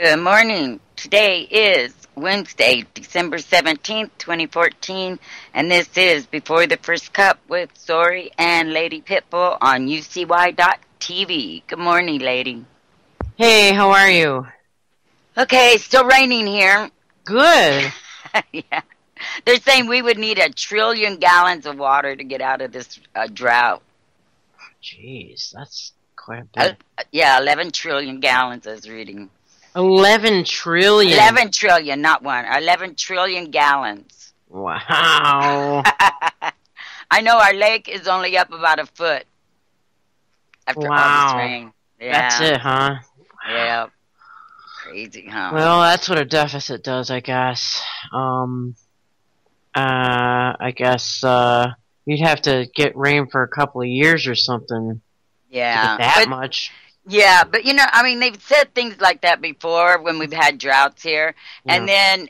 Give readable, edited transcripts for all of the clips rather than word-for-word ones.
Good morning. Today is Wednesday, December 17th, 2014, and this is Before the First Cup with Zorie and Lady Pitbull on UCY.TV. Good morning, lady. Hey, how are you? Okay, still raining here. Good. Yeah. They're saying we would need 1 trillion gallons of water to get out of this drought. Jeez, that's quite a bit. Yeah, 11 trillion gallons I was reading. 11 trillion. 11 trillion, not one. 11 trillion gallons. Wow. I know our lake is only up about a foot after all this rain. Yeah. That's it, huh? Yeah. Crazy, huh? Well, that's what a deficit does, I guess. I guess you'd have to get rain for a couple of years or something. Yeah. To get that much. Yeah, but I mean, they've said things like that before when we've had droughts here, and then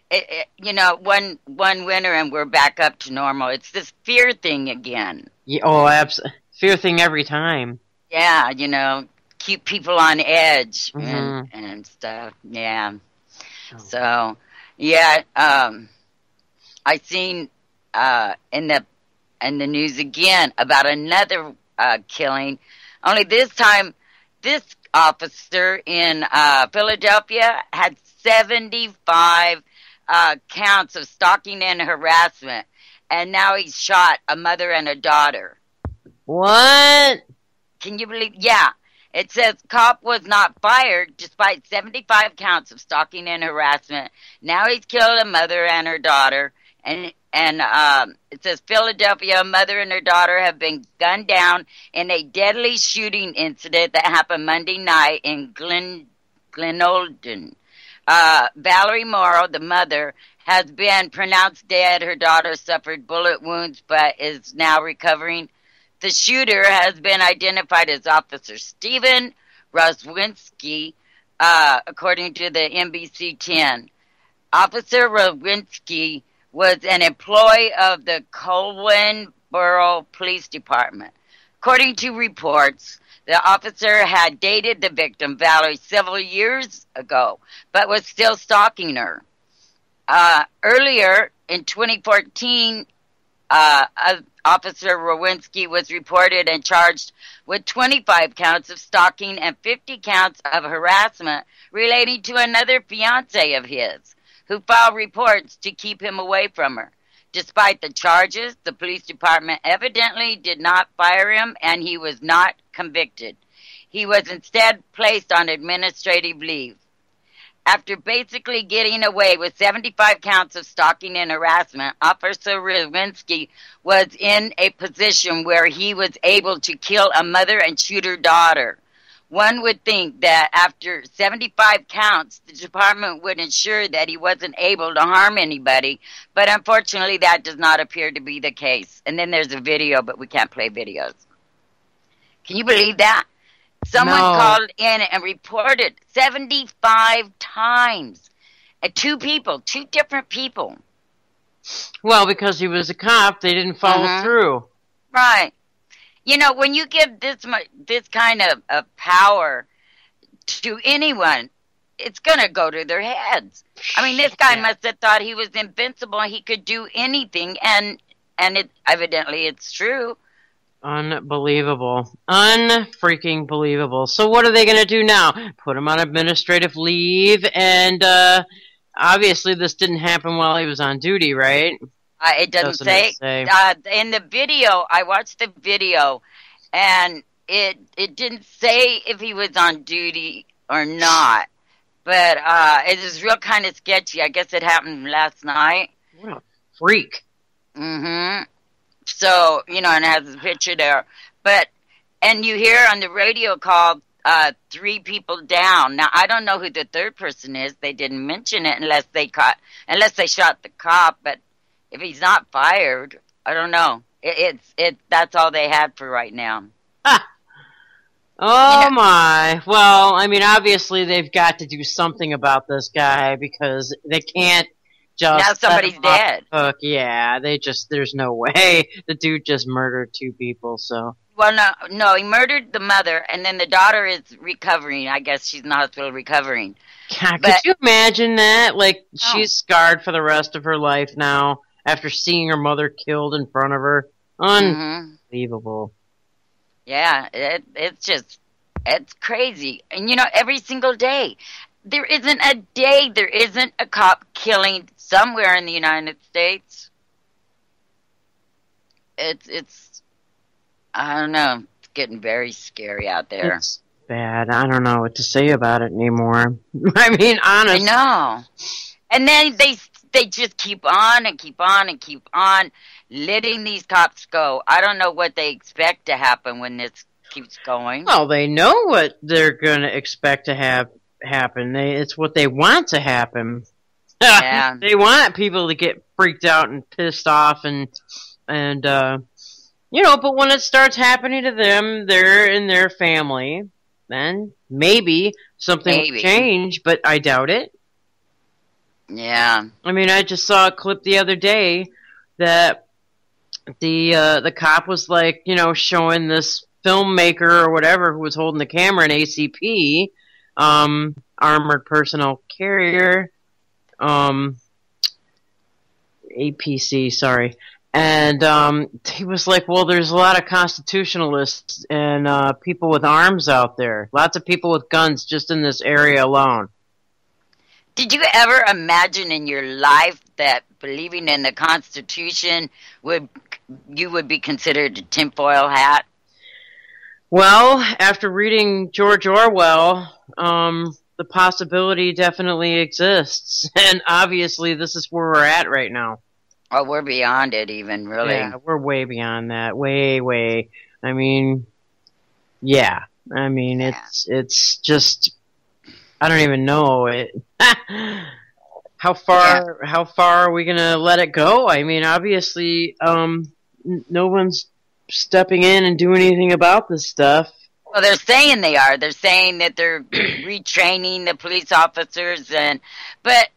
one winter and we're back up to normal. It's this fear thing again. Yeah, absolutely. Fear thing every time. Yeah, keep people on edge Mm-hmm. and stuff. Yeah. Oh. So, yeah, I seen in the news again about another killing. Only this time, this officer in Philadelphia had 75 counts of stalking and harassment, and now he's shot a mother and a daughter. What? Can you believe? Yeah. It says cop was not fired despite 75 counts of stalking and harassment. Now he's killed a mother and her daughter. And it says Philadelphia, a mother and her daughter have been gunned down in a deadly shooting incident that happened Monday night in Glenolden. Valerie Morrow, the mother, has been pronounced dead. Her daughter suffered bullet wounds but is now recovering. The shooter has been identified as Officer Stephen Roswinski, according to the NBC 10. Officer Roswinski was an employee of the Colwyn Borough Police Department. According to reports, the officer had dated the victim, Valerie, several years ago, but was still stalking her. Earlier in 2014, Officer Rowinski was reported and charged with 25 counts of stalking and 50 counts of harassment relating to another fiancé of his, who filed reports to keep him away from her. Despite the charges, the police department evidently did not fire him, and he was not convicted. He was instead placed on administrative leave. After basically getting away with 75 counts of stalking and harassment, Officer Rowinski was in a position where he was able to kill a mother and shoot her daughter. One would think that after 75 counts, the department would ensure that he wasn't able to harm anybody, but unfortunately that does not appear to be the case. And then there's a video, but we can't play videos. Can you believe that? Someone called in and reported 75 times. Two different people. Well, because he was a cop, they didn't follow through. Right. When you give this kind of power to anyone, it's going to go to their heads. I mean, this guy must have thought he was invincible. He could do anything, and evidently it's true. Unbelievable. Unfreaking believable. So what are they going to do now? Put him on administrative leave, and obviously this didn't happen while he was on duty, right? It doesn't say. In the video, I watched the video, and it didn't say if he was on duty or not. But it is real kind of sketchy. I guess it happened last night. What a freak. Mm-hmm. So, and it has a picture there. And you hear on the radio call 3 people down. Now, I don't know who the third person is. They didn't mention it unless they shot the cop. But if he's not fired, I don't know. That's all they had for right now. Oh my. Well, I mean, obviously they've got to do something about this guy because they can't just... Now somebody's dead. Yeah, there's no way. The dude just murdered 2 people, so... Well, no, he murdered the mother, and then the daughter is recovering. I guess she's in the hospital recovering. God, could But you imagine that? Like, oh, she's scarred for the rest of her life now after seeing her mother killed in front of her. hmm Unbelievable. yeah, it's crazy. And every single day, there isn't a day there isn't a cop killing somewhere in the United States. It's I don't know. It's getting very scary out there. It's bad. I don't know what to say about it anymore. I mean, I honest. know. And then they just keep on and keep on and keep on letting these cops go. I don't know what they expect to happen when this keeps going. Well, they know what they're going to expect to happen. It's what they want to happen. Yeah. They want people to get freaked out and pissed off and but when it starts happening to them, they're in their family, then maybe something will change, but I doubt it. Yeah. I mean, I just saw a clip the other day that the cop was like, showing this filmmaker or whatever who was holding the camera, an ACP, armored personnel carrier, APC, sorry. And he was like, well, there's a lot of constitutionalists and people with arms out there. Lots of people with guns just in this area alone. Did you ever imagine in your life that believing in the Constitution you would be considered a tinfoil hat? Well, after reading George Orwell, the possibility definitely exists. And obviously this is where we're at right now. Oh, we're beyond it even, really. Yeah, we're way beyond that. Way, way. I mean, yeah. I mean, Yeah. it's just, I don't even know it. How far are we gonna let it go? I mean, obviously, no one's stepping in and doing anything about this stuff. Well, they're saying they are. They're saying that they're retraining the police officers, but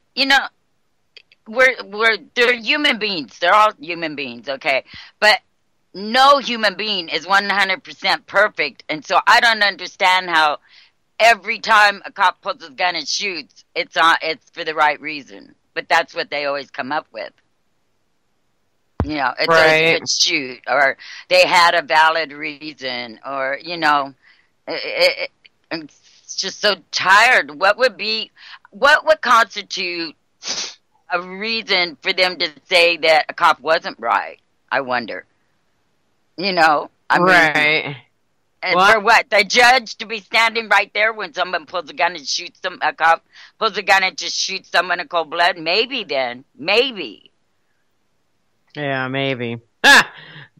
they're human beings. They're all human beings, okay? But no human being is 100% perfect, and so I don't understand how every time a cop pulls his gun and shoots, it's for the right reason. But that's what they always come up with. It's always a good shoot, or they had a valid reason, or I'm just so tired. What would constitute a reason for them to say that a cop wasn't right? I wonder. Right. And for what? The judge to be standing right there when someone pulls a gun and shoots them, a cop pulls a gun and just shoots someone in cold blood? Maybe then. Maybe. Yeah, maybe.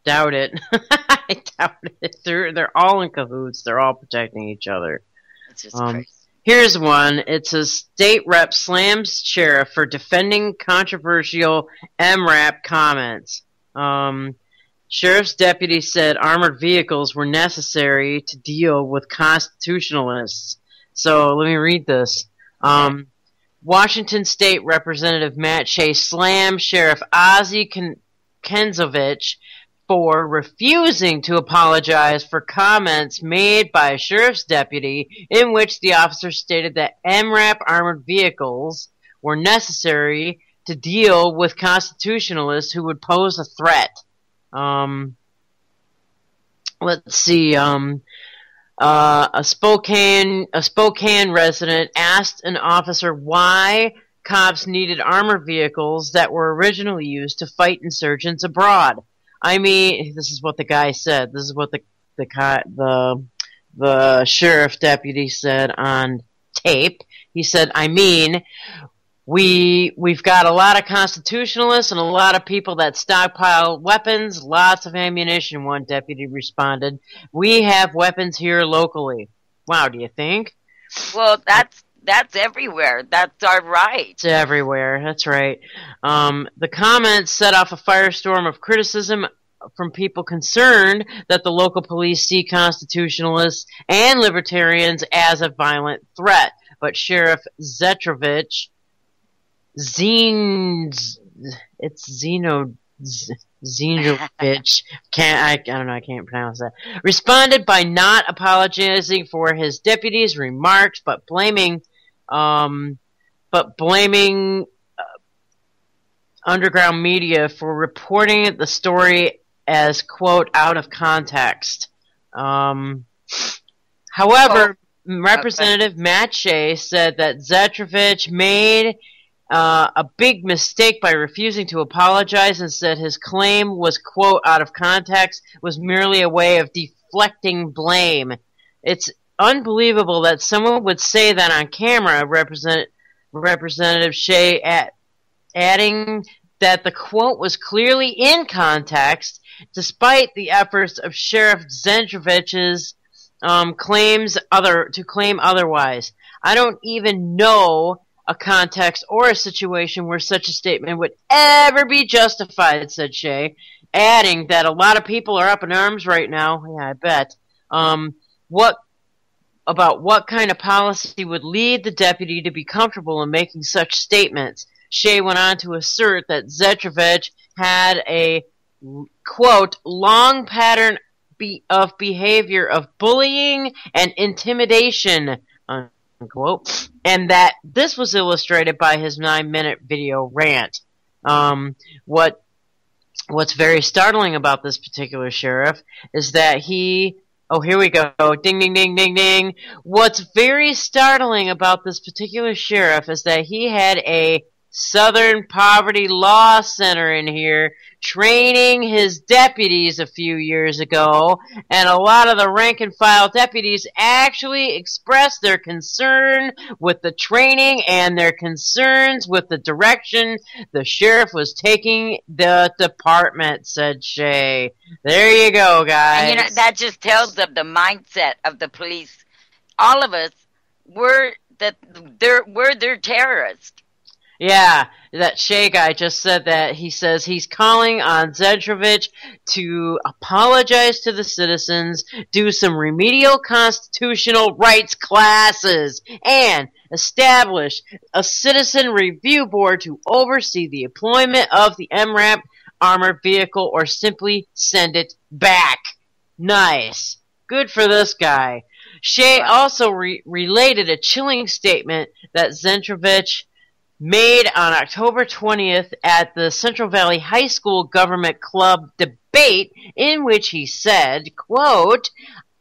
Doubt it. I doubt it. They're all in cahoots. They're all protecting each other. It's just crazy. Here's one. It says state rep slams sheriff for defending controversial MRAP comments. Sheriff's deputy said armored vehicles were necessary to deal with constitutionalists. So let me read this. Washington State Representative Matt Shea slammed Sheriff Ozzie Kenzovich for refusing to apologize for comments made by a sheriff's deputy in which the officer stated that MRAP armored vehicles were necessary to deal with constitutionalists who would pose a threat. Let's see. A Spokane resident asked an officer why cops needed armored vehicles that were originally used to fight insurgents abroad. I mean, this is what the guy said. This is what the sheriff deputy said on tape. He said, I mean, we've got a lot of constitutionalists and a lot of people that stockpile weapons, lots of ammunition, one deputy responded. We have weapons here locally. Wow, do you think? Well, that's everywhere. That's our right. It's everywhere. That's right. The comments set off a firestorm of criticism from people concerned that the local police see constitutionalists and libertarians as a violent threat. But Sheriff Zetrovich, Zinovich, I don't know, I can't pronounce that, responded by not apologizing for his deputy's remarks, but blaming underground media for reporting the story as, quote, out of context. However, Representative Matt Shea said that Zetrovich made a big mistake by refusing to apologize and said his claim was, quote, out of context, was merely a way of deflecting blame. It's unbelievable that someone would say that on camera, Representative Shea adding that the quote was clearly in context, despite the efforts of Sheriff Zentrovich's claim otherwise. I don't even know a context or a situation where such a statement would ever be justified, said Shea, adding that a lot of people are up in arms right now. Yeah, I bet. What kind of policy would lead the deputy to be comfortable in making such statements? Shea went on to assert that Zetrovich had a, quote, long pattern of behavior of bullying and intimidation, unquote, and that this was illustrated by his 9-minute video rant. What's very startling about this particular sheriff is that oh, here we go. Ding, ding, ding, ding, ding. What's very startling about this particular sheriff is that he had a Southern Poverty Law Center in here training his deputies a few years ago, and a lot of the rank-and-file deputies actually expressed their concern with the training and their concerns with the direction the sheriff was taking the department, said Shea. There you go, guys. And that just tells of the mindset of the police. All of us, we're their terrorists. Yeah, that Shea guy just said that. He says he's calling on Zetrovich to apologize to the citizens, do some remedial constitutional rights classes, and establish a citizen review board to oversee the deployment of the MRAP armored vehicle, or simply send it back. Nice. Good for this guy. Shea also related a chilling statement that Zetrovich made on October 20th at the Central Valley High School Government Club debate, in which he said, quote,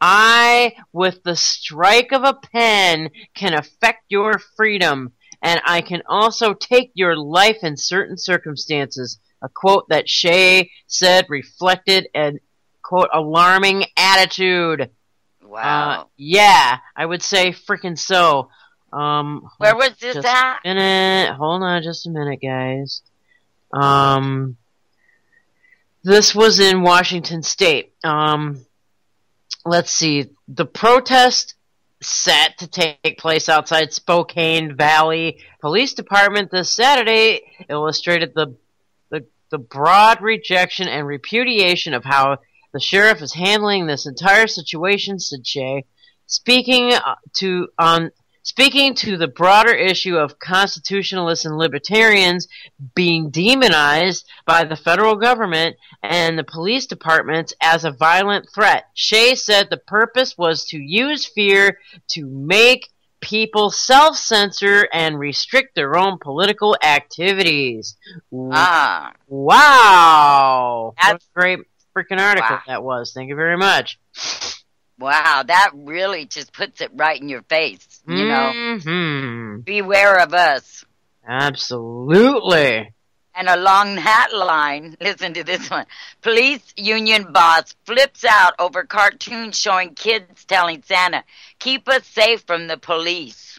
I, with the strike of a pen, can affect your freedom, and I can also take your life in certain circumstances, a quote that Shea said reflected an, quote, alarming attitude. Wow. Yeah, I would say frickin' so. Where was this at? Hold on just a minute, guys. This was in Washington State. Let's see. The protest set to take place outside Spokane Valley Police Department this Saturday illustrated the broad rejection and repudiation of how the sheriff is handling this entire situation, said Shea. Speaking to the broader issue of constitutionalists and libertarians being demonized by the federal government and the police departments as a violent threat, Shea said the purpose was to use fear to make people self-censor and restrict their own political activities. Wow. What a great freaking article that was. Thank you very much. Wow, that really just puts it right in your face, you know. Beware of us. Absolutely. And along that line, listen to this one. Police union boss flips out over cartoons showing kids telling Santa, keep us safe from the police.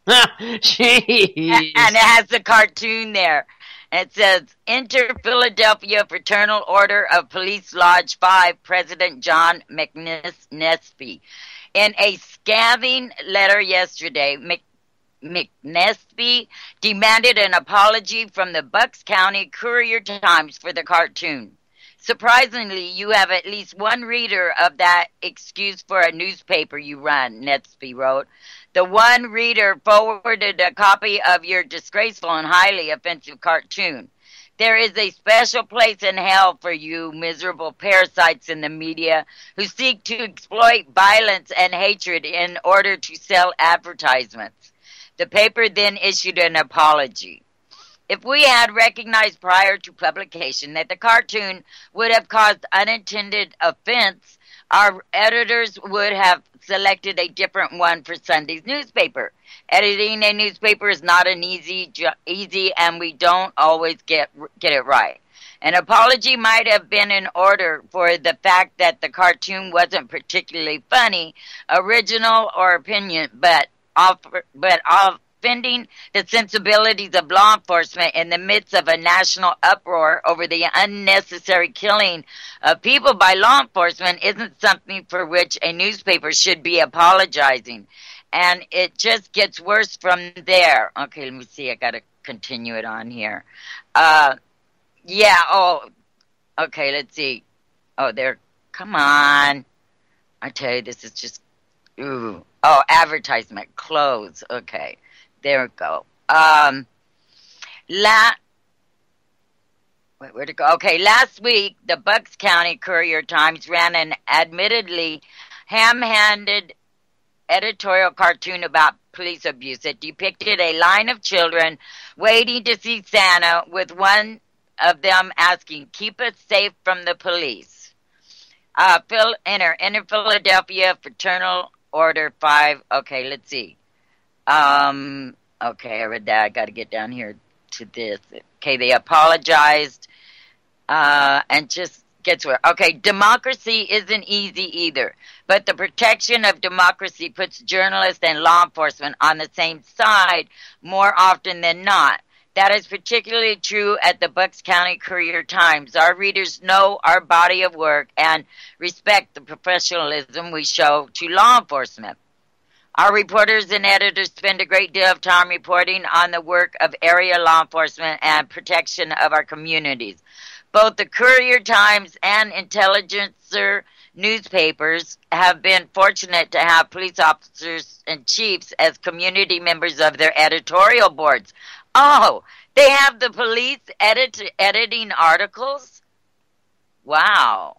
Jeez. And it has the cartoon there. And it says, enter Philadelphia Fraternal Order of Police Lodge 5, President John McNesby. In a scathing letter yesterday, McNesby demanded an apology from the Bucks County Courier-Times for the cartoon. Surprisingly, you have at least one reader of that excuse for a newspaper you run, Nesby wrote. The one reader forwarded a copy of your disgraceful and highly offensive cartoon. There is a special place in hell for you miserable parasites in the media who seek to exploit violence and hatred in order to sell advertisements. The paper then issued an apology. If we had recognized prior to publication that the cartoon would have caused unintended offense, our editors would have selected a different one for Sunday's newspaper. Editing a newspaper is not an easy, and we don't always get it right. An apology might have been in order for the fact that the cartoon wasn't particularly funny, original, or opinion, but offending the sensibilities of law enforcement in the midst of a national uproar over the unnecessary killing of people by law enforcement isn't something for which a newspaper should be apologizing. And it just gets worse from there. Okay, let me see. I got to continue it on here. Okay, let's see. Oh, there. Come on. I tell you, this is just, ooh. Oh, advertisement, clothes. Okay, there we go. Where'd it go? Okay, last week, the Bucks County Courier-Times ran an admittedly ham-handed editorial cartoon about police abuse. It depicted a line of children waiting to see Santa, with one of them asking, "Keep us safe from the police." In Philadelphia, Fraternal Order 5. Okay, let's see. Okay, I read that. I got to get down here to this. Okay, they apologized, and just gets where. Okay, democracy isn't easy either, but the protection of democracy puts journalists and law enforcement on the same side more often than not. That is particularly true at the Bucks County Courier-Times. Our readers know our body of work and respect the professionalism we show to law enforcement. Our reporters and editors spend a great deal of time reporting on the work of area law enforcement and protection of our communities. Both the Courier-Times and Intelligencer newspapers have been fortunate to have police officers and chiefs as community members of their editorial boards. Oh, they have the police editing articles? Wow.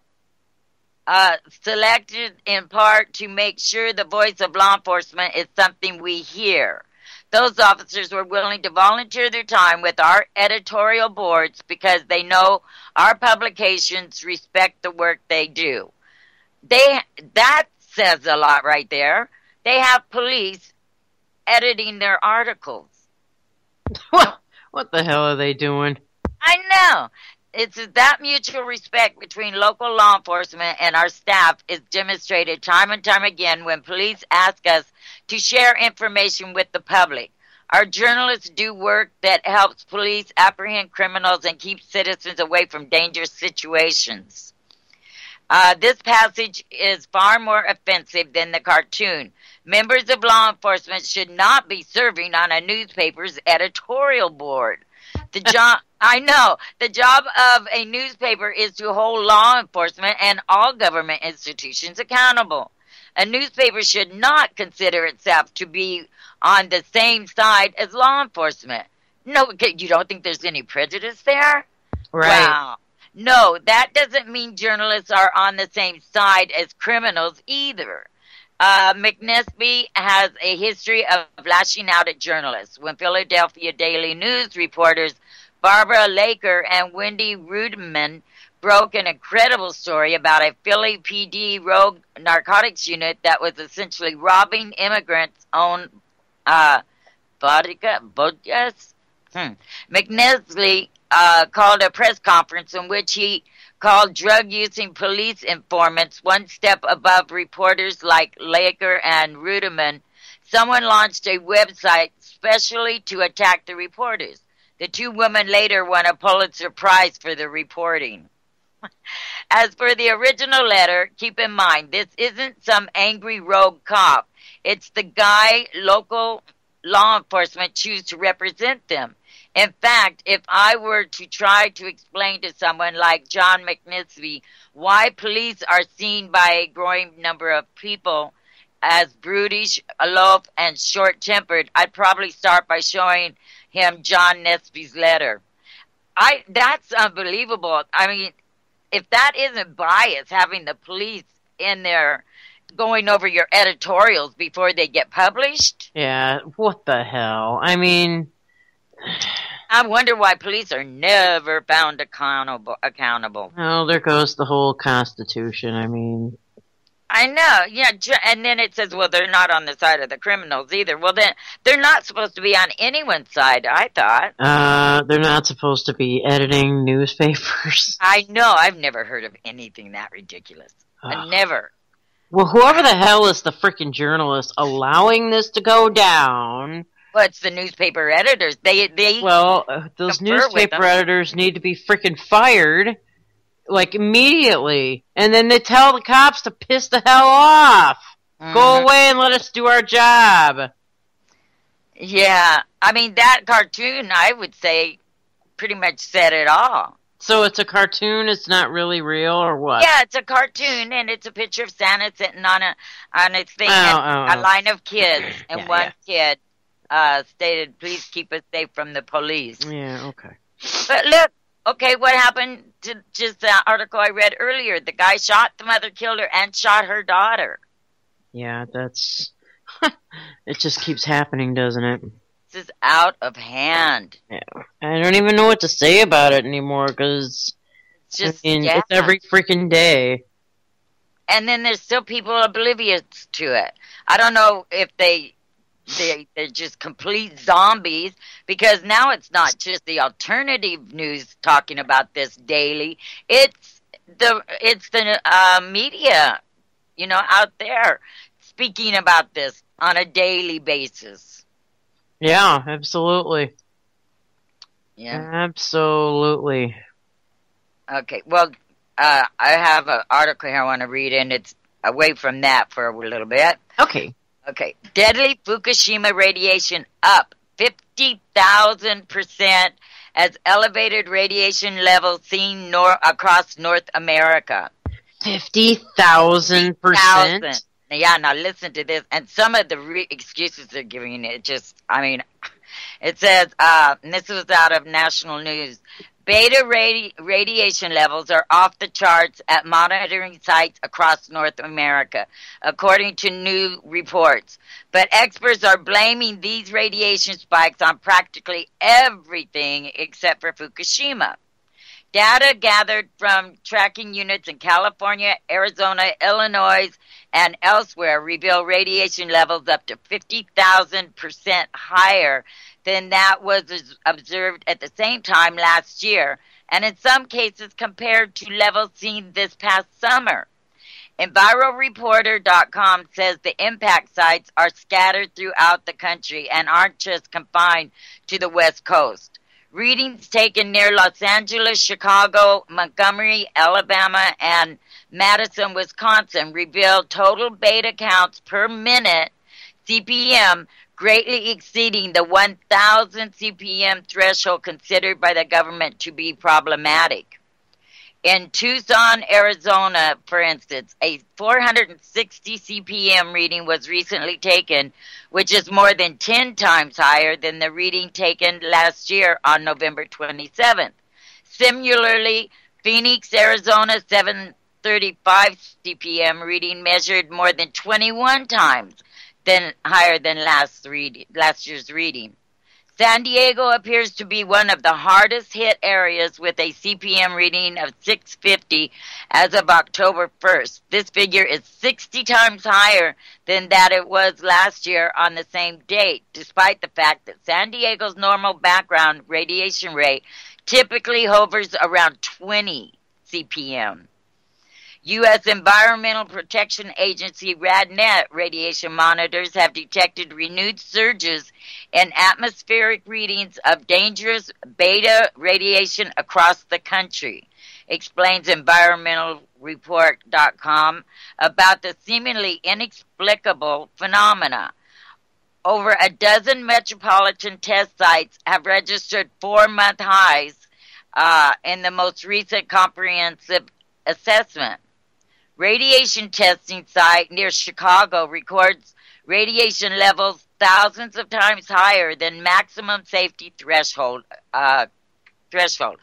Selected in part to make sure the voice of law enforcement is something we hear. Those officers were willing to volunteer their time with our editorial boards because they know our publications respect the work they do. That says a lot right there. They have police editing their articles. What the hell are they doing? I know. It's that mutual respect between local law enforcement and our staff is demonstrated time and time again when police ask us to share information with the public. Our journalists do work that helps police apprehend criminals and keep citizens away from dangerous situations. This passage is far more offensive than the cartoon. Members of law enforcement should not be serving on a newspaper's editorial board. The job of a newspaper is to hold law enforcement and all government institutions accountable. A newspaper should not consider itself to be on the same side as law enforcement. No, you don't think there's any prejudice there? Right. Wow. No, that doesn't mean journalists are on the same side as criminals either. McNesby has a history of lashing out at journalists. When Philadelphia Daily News reporters Barbara Laker and Wendy Ruderman broke an incredible story about a Philly PD rogue narcotics unit that was essentially robbing immigrants on bodegas. McNesby called a press conference in which he called drug-using police informants one step above reporters like Laker and Ruderman. Someone launched a website specially to attack the reporters. The two women later won a Pulitzer Prize for their reporting. As for the original letter, keep in mind, this isn't some angry rogue cop. It's the guy local law enforcement choose to represent them. In fact, if I were to try to explain to someone like John McNesby why police are seen by a growing number of people as brutish, aloof, and short-tempered, I'd probably start by showing him John Nesby's letter. That's unbelievable. I mean, if that isn't bias, having the police in there going over your editorials before they get published. Yeah, what the hell? I mean, I wonder why police are never found accountable. well, there goes the whole Constitution. I mean, I know, yeah, and then it says, well, they're not on the side of the criminals either. Well, then they're not supposed to be on anyone's side, I thought. they're not supposed to be editing newspapers. I know, I've never heard of anything that ridiculous. Never. Well, whoever the hell is the freaking journalist allowing this to go down? Well, it's the newspaper editors. Those newspaper editors need to be freaking fired, like, immediately. And then they tell the cops to piss the hell off. Mm-hmm. Go away and let us do our job. Yeah. I mean, that cartoon, I would say, pretty much said it all. So it's a cartoon, it's not really real, or what? Yeah, it's a cartoon, and it's a picture of Santa sitting on a thing, a line of kids, and one kid stated, please keep us safe from the police. Yeah, okay. But look, okay, what happened to just the article I read earlier? The guy shot the mother, killed her, and shot her daughter. Yeah, that's... it just keeps happening, doesn't it? This is out of hand. Yeah, I don't even know what to say about it anymore, because it's every freaking day. And then there's still people oblivious to it. I don't know if they're just complete zombies, because now it's not just the alternative news talking about this daily. It's the media, out there speaking about this on a daily basis. Yeah, absolutely. Yeah, absolutely. Okay, well, I have an article here I want to read, and it's away from that for a little bit. Okay. Okay. Deadly Fukushima radiation up 50,000% as elevated radiation levels seen across North America. 50,000%? Yeah, now listen to this. And some of the excuses they're giving, it says, and this was out of national news, beta radiation levels are off the charts at monitoring sites across North America, according to new reports. But experts are blaming these radiation spikes on practically everything except for Fukushima. Data gathered from tracking units in California, Arizona, Illinois, and elsewhere reveal radiation levels up to 50,000% higher than that was observed at the same time last year, and in some cases compared to levels seen this past summer. EnviroReporter.com says the impact sites are scattered throughout the country and aren't just confined to the West Coast. Readings taken near Los Angeles, Chicago, Montgomery, Alabama, and Madison, Wisconsin revealed total beta counts per minute, CPM, greatly exceeding the 1,000 CPM threshold considered by the government to be problematic. In Tucson, Arizona, for instance, a 460 CPM reading was recently taken, which is more than 10 times higher than the reading taken last year on November 27th. Similarly, Phoenix, Arizona, 735 CPM reading measured more than 21 times higher than last year's reading. San Diego appears to be one of the hardest hit areas with a CPM reading of 650 as of October 1st. This figure is 60 times higher than that it was last year on the same date, despite the fact that San Diego's normal background radiation rate typically hovers around 20 CPM. U.S. Environmental Protection Agency RadNet radiation monitors have detected renewed surges in atmospheric readings of dangerous beta radiation across the country, explains EnvironmentalReport.com about the seemingly inexplicable phenomena. Over a dozen metropolitan test sites have registered 4-month highs in the most recent comprehensive assessment. Radiation testing site near Chicago records radiation levels thousands of times higher than maximum safety threshold threshold.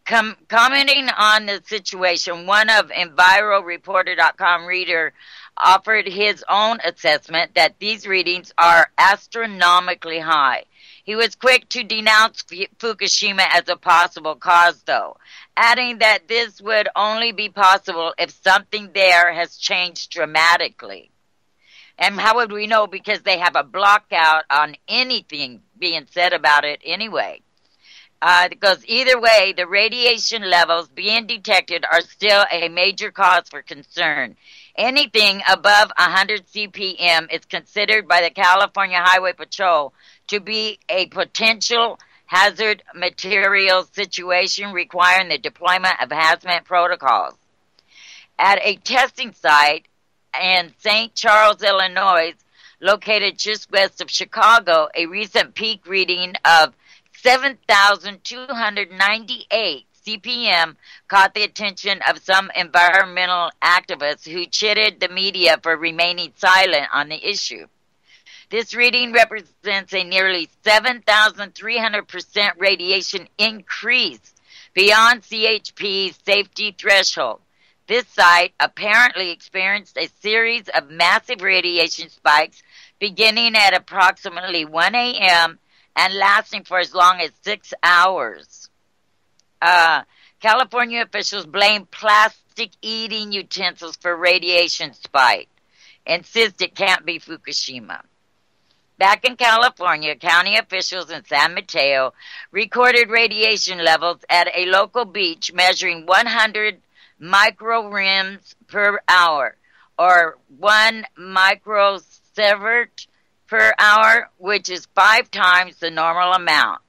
Commenting on the situation, one of EnviroReporter.com reader offered his own assessment that these readings are astronomically high. He was quick to denounce Fukushima as a possible cause, though, adding that this would only be possible if something there has changed dramatically. And how would we know? Because they have a blockout on anything being said about it anyway. Because either way, the radiation levels being detected are still a major cause for concern. Anything above 100 CPM is considered by the California Highway Patrol to be a potential hazard material situation requiring the deployment of hazmat protocols. At a testing site in St. Charles, Illinois, located just west of Chicago, a recent peak reading of 7,298 CPM caught the attention of some environmental activists who chided the media for remaining silent on the issue. This reading represents a nearly 7,300% radiation increase beyond CHP's safety threshold. This site apparently experienced a series of massive radiation spikes beginning at approximately 1 a.m. and lasting for as long as 6 hours. California officials blame plastic eating utensils for radiation spike. Insist it can't be Fukushima. Back in California, county officials in San Mateo recorded radiation levels at a local beach measuring 100 microriems per hour, or 1 microsievert per hour, which is 5 times the normal amount.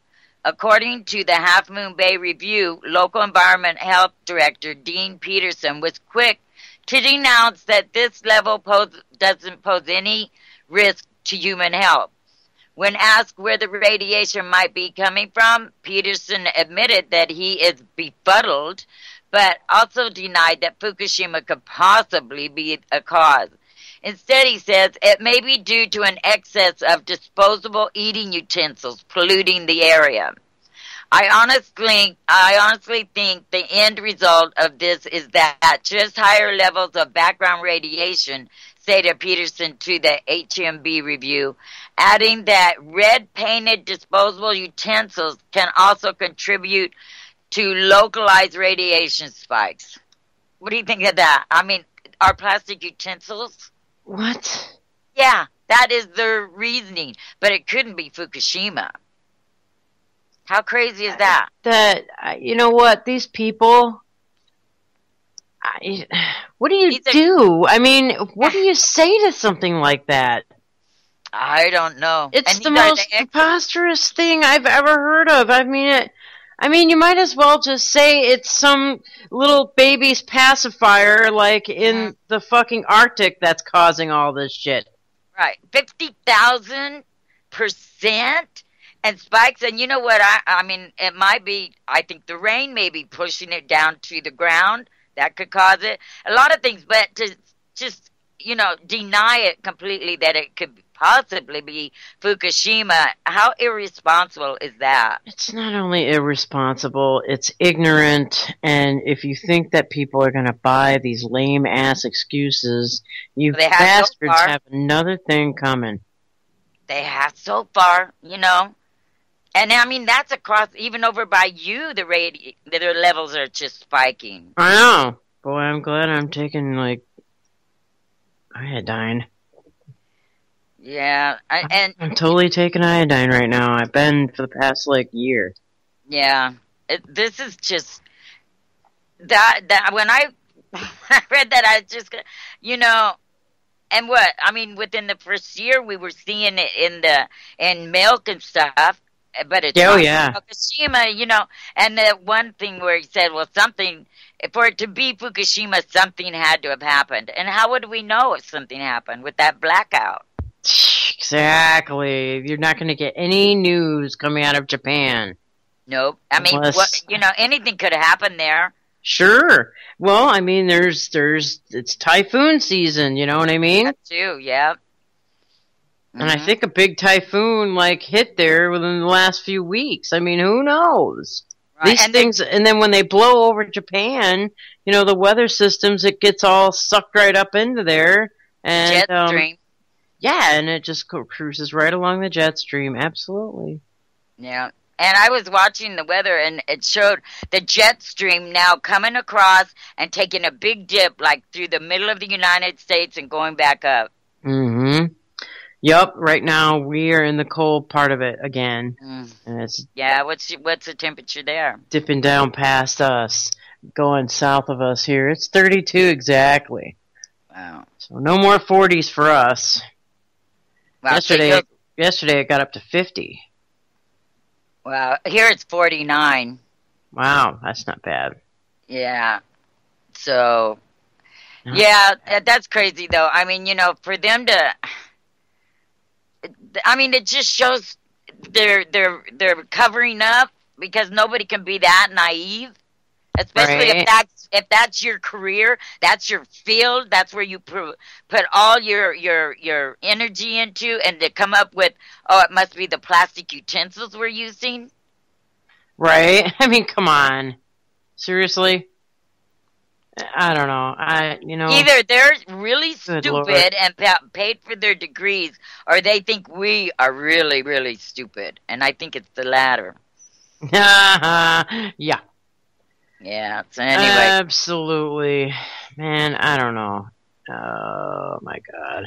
According to the Half Moon Bay Review, local environment health director Dean Peterson was quick to denounce that this level doesn't pose any risk to human health. When asked where the radiation might be coming from, Peterson admitted that he is befuddled, but also denied that Fukushima could possibly be a cause. Instead, he says, it may be due to an excess of disposable eating utensils polluting the area. I honestly think the end result of this is that just higher levels of background radiation, stated Peterson to the HMB review, adding that red-painted disposable utensils can also contribute to localized radiation spikes. What do you think of that? I mean, are plastic utensils? What? Yeah, that is their reasoning, but it couldn't be Fukushima. How crazy is that? You know what? These people, what do you do? I mean, what do you say to something like that? I don't know. It's the most preposterous thing I've ever heard of. I mean, you might as well just say it's some little baby's pacifier, like in the fucking Arctic, that's causing all this shit. Right, 50,000% and spikes. And you know what? I mean, it might be. I think the rain may be pushing it down to the ground. That could cause it. A lot of things, but to just deny it completely that it could possibly be Fukushima. How irresponsible is that? It's not only irresponsible, it's ignorant, and if you think that people are going to buy these lame-ass excuses, you bastards have another thing coming. They have so far, And I mean, that's across, even over by you, the levels are just spiking. I know. Boy, I'm glad I'm taking, iodine. Yeah, I'm totally taking iodine right now. I've been for the past year. Yeah, this is just that when I read that, I just and what I mean, within the first year we were seeing it in milk and stuff, but it's Fukushima, and the one thing where he said, well, something for it to be Fukushima, something had to have happened, and how would we know if something happened with that blackout? Exactly. You're not going to get any news coming out of Japan. Nope. I mean, anything could have happened there. Sure. Well, I mean, it's typhoon season, you know what I mean? That too, yeah. And I think a big typhoon, hit there within the last few weeks. I mean, who knows? Right. These things, and then when they blow over Japan, the weather systems, it gets all sucked right up into there. And, jet stream. Yeah, and it just cruises right along the jet stream. Absolutely. Yeah. And I was watching the weather, and it showed the jet stream now coming across and taking a big dip, like through the middle of the United States and going back up. Mm-hmm. Yep. Right now we are in the cold part of it again, and it's What's the temperature there? Dipping down past us, going south of us here. It's 32 exactly. Wow. So no more 40s for us. Wow. Yesterday it got up to 50. Wow. Here it's 49. Wow, that's not bad. Yeah. So, yeah, that's crazy though. I mean, for them to, it just shows they're covering up because nobody can be that naive, especially if that's your career, that's your field, that's where you put all your energy into, and to come up with, it must be the plastic utensils we're using. Right? I mean, come on. Seriously? I don't know. Either they're really stupid and paid for their degrees, or they think we are really, really stupid. And I think it's the latter. Yeah. Yeah. So anyway. Absolutely. Man, I don't know. Oh, my God.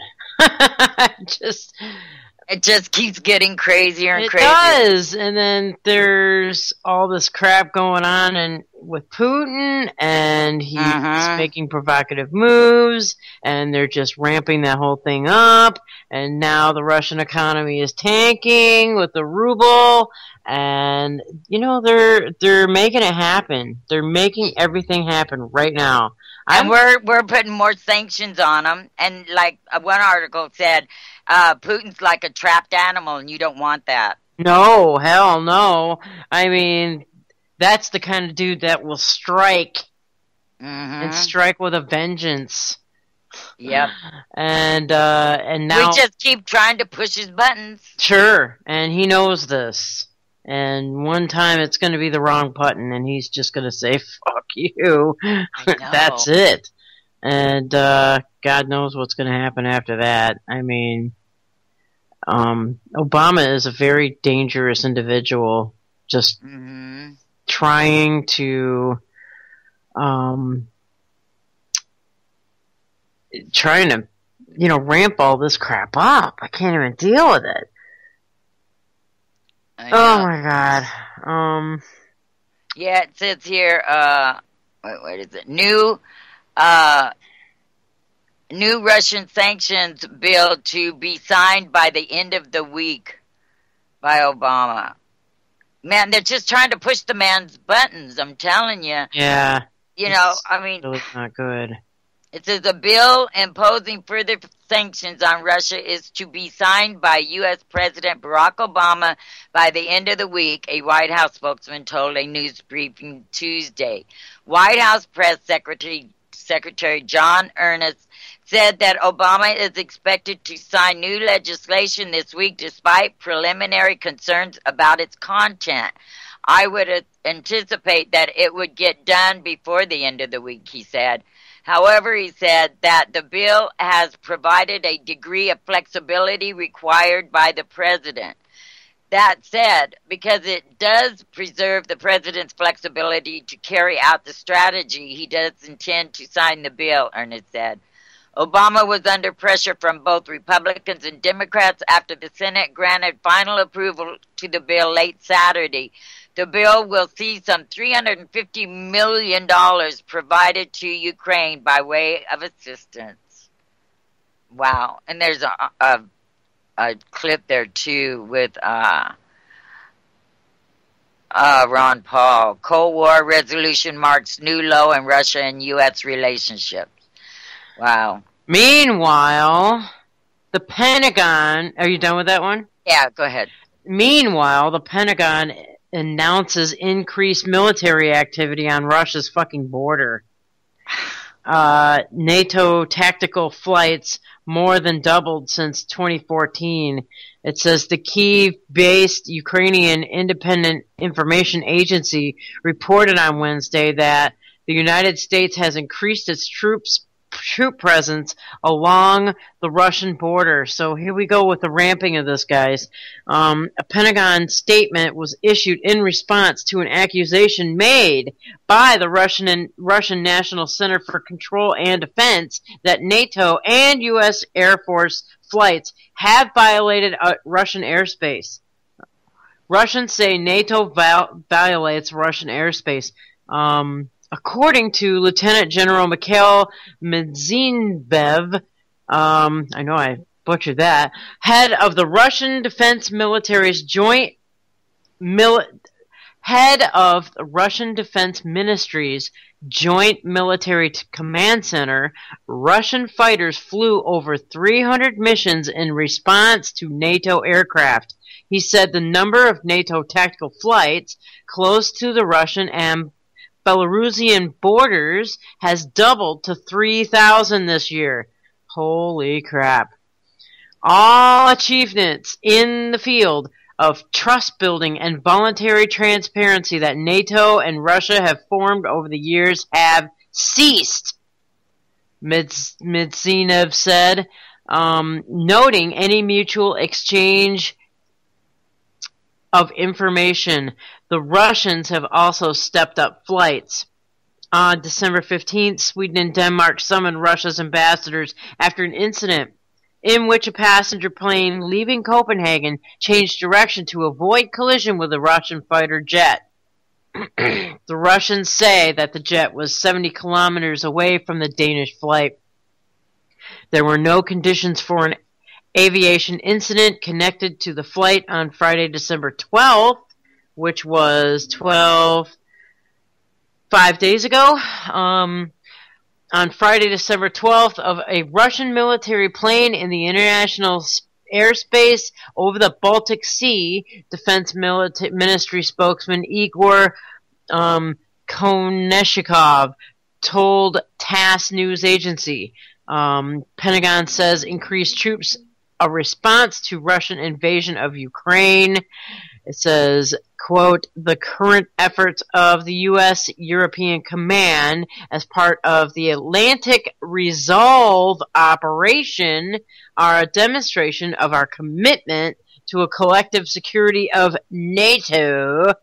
It just keeps getting crazier and crazier. It does, and then there's all this crap going on and with Putin, and he's making provocative moves, and they're just ramping that whole thing up, and now the Russian economy is tanking with the ruble, and they're making it happen. They're making everything happen right now. And we're putting more sanctions on them, and like one article said, Putin's like a trapped animal, and you don't want that. No, hell no. I mean, that's the kind of dude that will strike, and strike with a vengeance. Yep. And now we just keep trying to push his buttons. Sure, and he knows this. And one time it's going to be the wrong button, and he's just going to say, fuck you. That's it. And God knows what's going to happen after that. I mean, Obama is a very dangerous individual, just trying to ramp all this crap up. I can't even deal with it. Oh my God. Yeah, it says here, what is it? New Russian sanctions bill to be signed by the end of the week by Obama. Man, they're just trying to push the man's buttons, I'm telling you. Yeah. It's really not good. It says a bill imposing further sanctions on Russia is to be signed by U.S. President Barack Obama by the end of the week, a White House spokesman told a news briefing Tuesday. White House Press Secretary John Earnest said that Obama is expected to sign new legislation this week despite preliminary concerns about its content. I would anticipate that it would get done before the end of the week, he said. However, he said that the bill has provided a degree of flexibility required by the president. That said, because it does preserve the president's flexibility to carry out the strategy, he does intend to sign the bill, Ernest said. Obama was under pressure from both Republicans and Democrats after the Senate granted final approval to the bill late Saturday. The bill will see some $350 million provided to Ukraine by way of assistance. Wow. And there's a clip there, too, with Ron Paul. Cold War resolution marks new low in Russia and U.S. relationships. Wow. Meanwhile, the Pentagon... Are you done with that one? Yeah, go ahead. Meanwhile, the Pentagon announces increased military activity on Russia's fucking border. NATO tactical flights more than doubled since 2014. It says the Kyiv-based Ukrainian Independent Information Agency reported on Wednesday that the United States has increased its troop presence along the Russian border. So here we go with the ramping of this, guys. A Pentagon statement was issued in response to an accusation made by the Russian National Center for Control and Defense that NATO and U.S. Air Force flights have violated Russian airspace. Russians say NATO violates Russian airspace. According to Lieutenant General Mikhail Medzinbev, I know I butchered that, head of the Russian Defense Military's head of the Russian Defense Ministry's Joint Military Command Center, Russian fighters flew over 300 missions in response to NATO aircraft. He said the number of NATO tactical flights close to the Russian and Belarusian borders has doubled to 3,000 this year. Holy crap. All achievements in the field of trust building and voluntary transparency that NATO and Russia have formed over the years have ceased, Medzinov said, noting any mutual exchange of information. The Russians have also stepped up flights. On December 15th, Sweden and Denmark summoned Russia's ambassadors after an incident in which a passenger plane leaving Copenhagen changed direction to avoid collision with a Russian fighter jet. The Russians say that the jet was 70 kilometers away from the Danish flight. There were no conditions for an aviation incident connected to the flight on Friday, December 12th, which was 5 days ago. On Friday, December 12th, of a Russian military plane in the international airspace over the Baltic Sea, Defense Ministry spokesman Igor Koneshikov told TASS news agency. Pentagon says increased troops a response to Russian invasion of Ukraine. It says, quote, the current efforts of the U.S. European Command as part of the Atlantic Resolve operation are a demonstration of our commitment to a collective security of NATO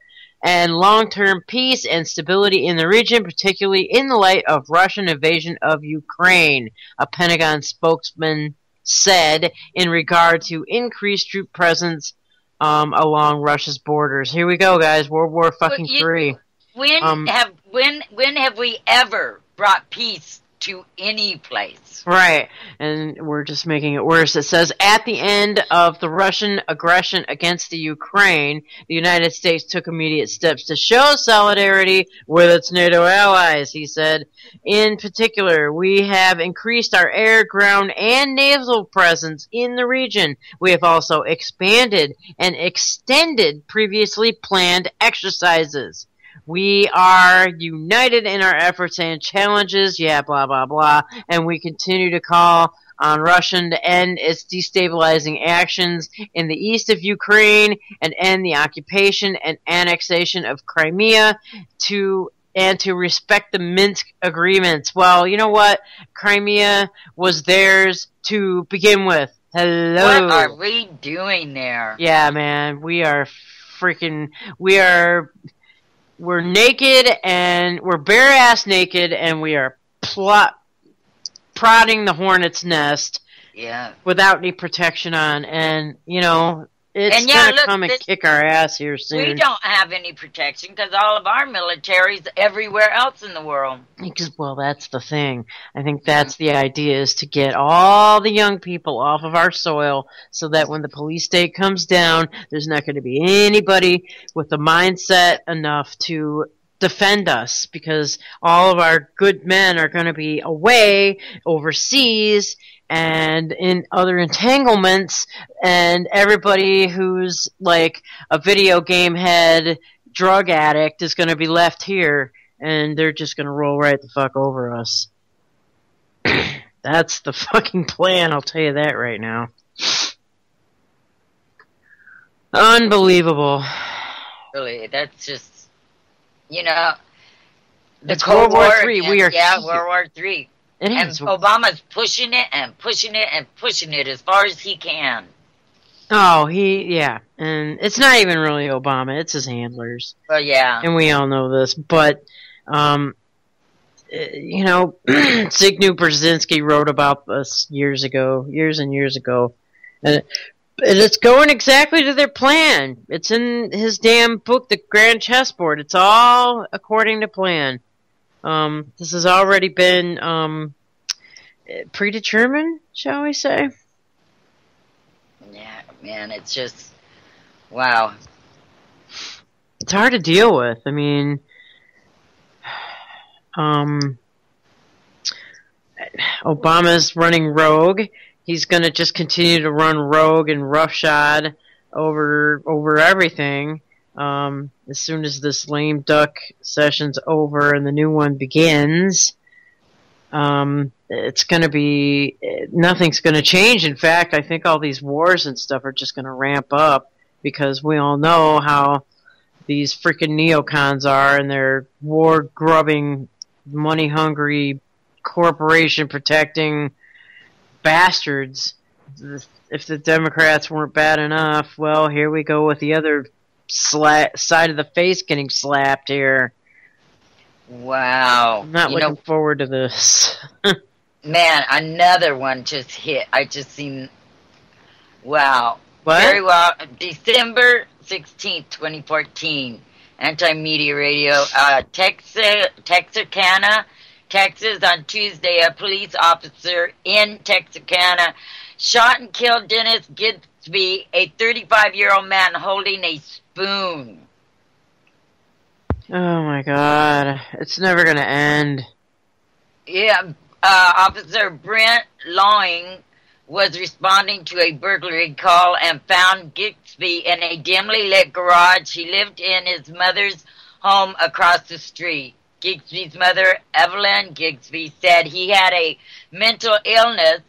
and long-term peace and stability in the region, particularly in the light of Russian invasion of Ukraine, a Pentagon spokesman said in regard to increased troop presence along Russia's borders. Here we go, guys. World War fucking III. When have we ever brought peace to any place? Right, and we're just making it worse. It says, at the end of the Russian aggression against the Ukraine, the United States took immediate steps to show solidarity with its NATO allies, he said. In particular, we have increased our air, ground, and naval presence in the region. We have also expanded and extended previously planned exercises. We are united in our efforts and challenges, blah, blah, blah, and we continue to call on Russia to end its destabilizing actions in the east of Ukraine and end the occupation and annexation of Crimea and to respect the Minsk agreements. Well, you know what? Crimea was theirs to begin with. Hello. What are we doing there? Yeah, man, we're naked and we're bare ass naked and we are prodding the hornet's nest without any protection on, and you know it's gonna come and kick our ass here soon. We don't have any protection because all of our military's everywhere else in the world. Well, that's the thing. I think that's the idea, is to get all the young people off of our soil so that when the police state comes down, there's not going to be anybody with the mindset enough to defend us, because all of our good men are going to be away overseas and in other entanglements, and everybody who's like a video game head drug addict is going to be left here, and they're just going to roll right the fuck over us. That's the fucking plan, I'll tell you that right now. Unbelievable. Really, that's just, you know, the It's Cold World War War III. again. We are Yeah, here. World War III. It And is. Obama's pushing it and pushing it and pushing it as far as he can. Oh, yeah. And it's not even really Obama, it's his handlers. But yeah. And we all know this. But, you know, Zygmunt Brzezinski wrote about this years and years ago. And it's going exactly to their plan. It's in his damn book, The Grand Chessboard. It's all according to plan. This has already been predetermined, shall we say? Yeah, man, it's just, wow. It's hard to deal with. I mean, Obama's running rogue. He's going to just continue to run rogue and roughshod over everything. As soon as this lame duck session's over and the new one begins, it's going to be, nothing's going to change. In fact, I think all these wars and stuff are just going to ramp up because we all know how these freaking neocons are and their war-grubbing, money-hungry, corporation-protecting bastards. If the Democrats weren't bad enough, well, here we go with the other side of the face getting slapped here. Wow. I'm not looking forward to this. Man, another one just hit. I just seen, wow. What? Very well. December 16th, 2014. Anti-Media Radio. Texarkana, Texas. On Tuesday, a police officer in Texarkana shot and killed Dennis Gidsby, a 35-year-old man holding a spoon. Oh my god. It's never going to end. Yeah, Officer Brent Lawing was responding to a burglary call and found Gigsby in a dimly lit garage he lived in his mother's home across the street. Gigsby's mother, Evelyn Gigsby, said he had a mental illness,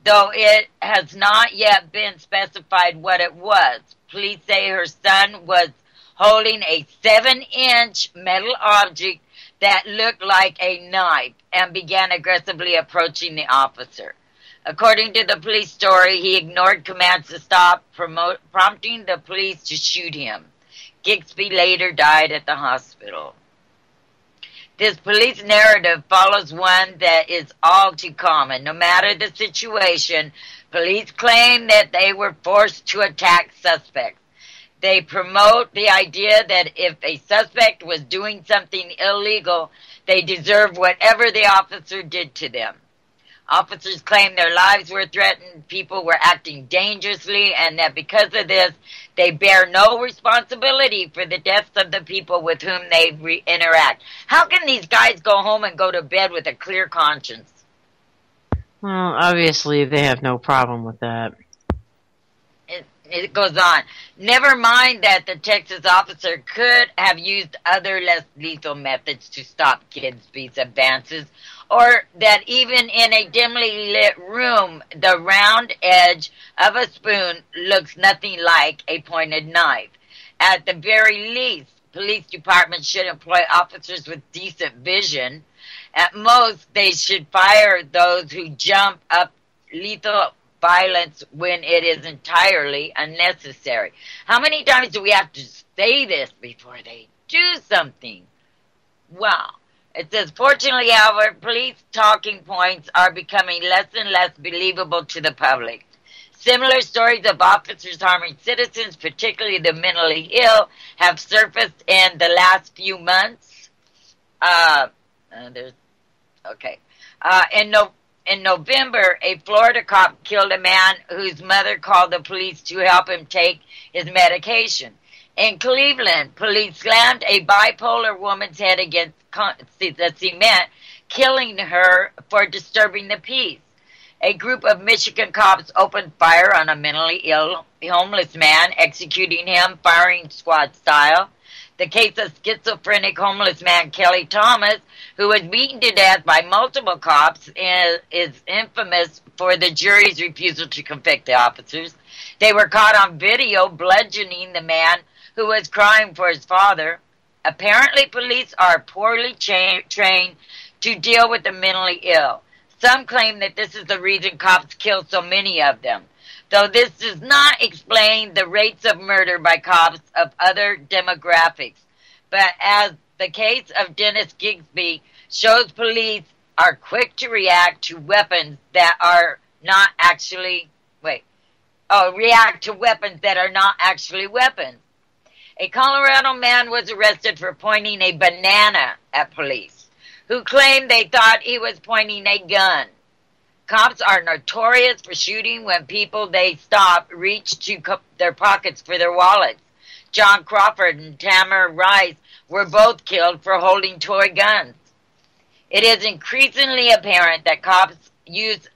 though it has not yet been specified what it was. Police say her son was holding a 7-inch metal object that looked like a knife and began aggressively approaching the officer. According to the police story, he ignored commands to stop, prompting the police to shoot him. Gigsby later died at the hospital. This police narrative follows one that is all too common. No matter the situation, police claim that they were forced to attack suspects. They promote the idea that if a suspect was doing something illegal, they deserve whatever the officer did to them. Officers claim their lives were threatened, people were acting dangerously, and that because of this, they bear no responsibility for the deaths of the people with whom they interact. How can these guys go home and go to bed with a clear conscience? Well, obviously they have no problem with that. It goes on. Never mind that the Texas officer could have used other less lethal methods to stop Gidsby's advances, or that even in a dimly lit room, the round edge of a spoon looks nothing like a pointed knife. At the very least, police departments should employ officers with decent vision. At most, they should fire those who jump up lethal violence when it is entirely unnecessary. How many times do we have to say this before they do something? Well, it says, fortunately, however, police talking points are becoming less and less believable to the public. Similar stories of officers harming citizens, particularly the mentally ill, have surfaced in the last few months. In November, a Florida cop killed a man whose mother called the police to help him take his medication. In Cleveland, police slammed a bipolar woman's head against the cement, killing her for disturbing the peace. A group of Michigan cops opened fire on a mentally ill homeless man, executing him firing squad style. the case of schizophrenic homeless man Kelly Thomas, who was beaten to death by multiple cops, is infamous for the jury's refusal to convict the officers. They were caught on video bludgeoning the man who was crying for his father. Apparently, police are poorly trained to deal with the mentally ill. Some claim that this is the reason cops kill so many of them, though this does not explain the rates of murder by cops of other demographics. But as the case of Dennis Gigsby shows, police are quick to react to weapons that are not actually, react to weapons that are not actually weapons. A Colorado man was arrested for pointing a banana at police, who claimed they thought he was pointing a gun. Cops are notorious for shooting when people they stop reach to their pockets for their wallets. John Crawford and Tamir Rice were both killed for holding toy guns. It is increasingly apparent that cops use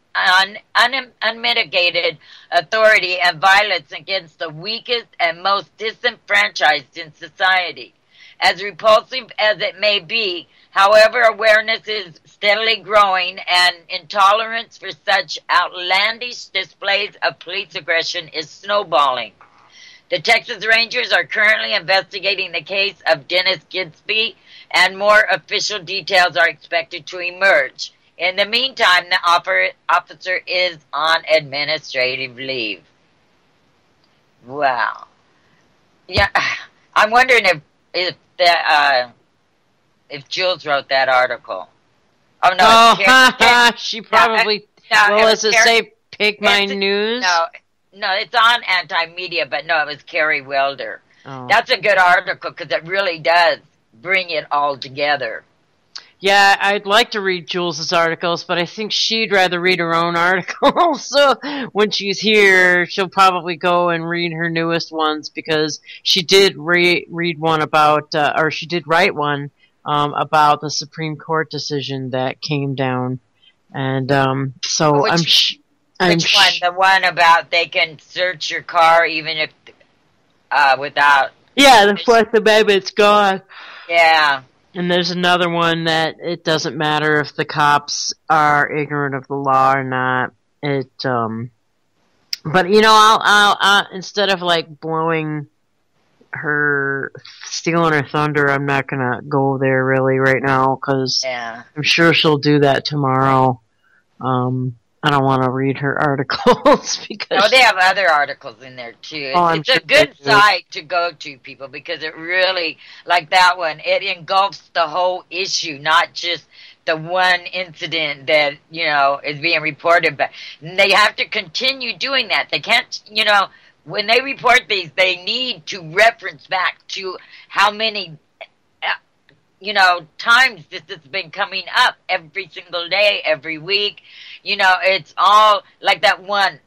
unmitigated authority and violence against the weakest and most disenfranchised in society. As repulsive as it may be, however, awareness is steadily growing and intolerance for such outlandish displays of police aggression is snowballing. The Texas Rangers are currently investigating the case of Dennis Gigsby, and more official details are expected to emerge. In the meantime, the officer is on administrative leave. Wow. Yeah, I'm wondering if Jules wrote that article. Oh no, she probably. Well, does it say "Pick My News"? No, it's on Anti-Media, but no, it was Carrie Wilder. Oh. That's a good article because it really does bring it all together. Yeah, I'd like to read Jules's articles, but I think she'd rather read her own article. So when she's here, she'll probably go and read her newest ones because she did read one about, or she did write one about the Supreme Court decision that came down. And so which one? The one about they can search your car even if without. Yeah, the Fourth Amendment's gone. Yeah. And there's another one that it doesn't matter if the cops are ignorant of the law or not. But you know, I'll instead of like stealing her thunder, I'm not gonna go there really right now because I'm sure she'll do that tomorrow. I don't want to read her articles because they have other articles in there too. It's a good site to go to, people, because it really, like that one, it engulfs the whole issue, not just the one incident that, is being reported. But they have to continue doing that. They can't, when they report these, they need to reference back to how many times this has been coming up every single day, every week. It's all like that one,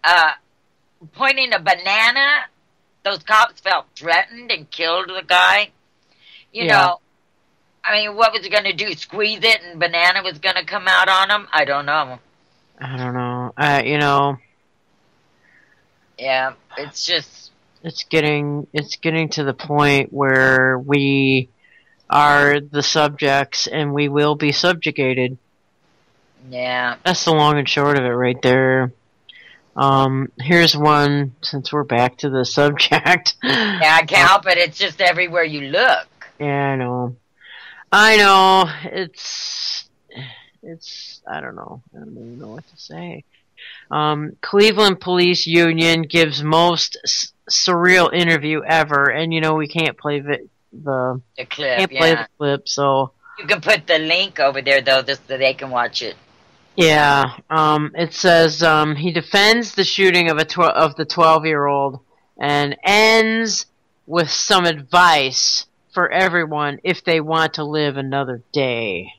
pointing a banana. Those cops felt threatened and killed the guy. You know, I mean, what was he going to do? Squeeze it and banana was going to come out on him? I don't know. Yeah, it's just... It's getting to the point where we are the subjects and we will be subjugated. Yeah. That's the long and short of it right there. Here's one, since we're back to the subject. Yeah, I can't help it. It's just everywhere you look. Yeah, I know. It's, I don't know. I don't even know what to say. Cleveland Police Union gives most surreal interview ever, and we can't play the clip. Can't play the clip, so you can put the link over there though, just so they can watch it. Yeah. It says he defends the shooting of the 12-year-old and ends with some advice for everyone if they want to live another day.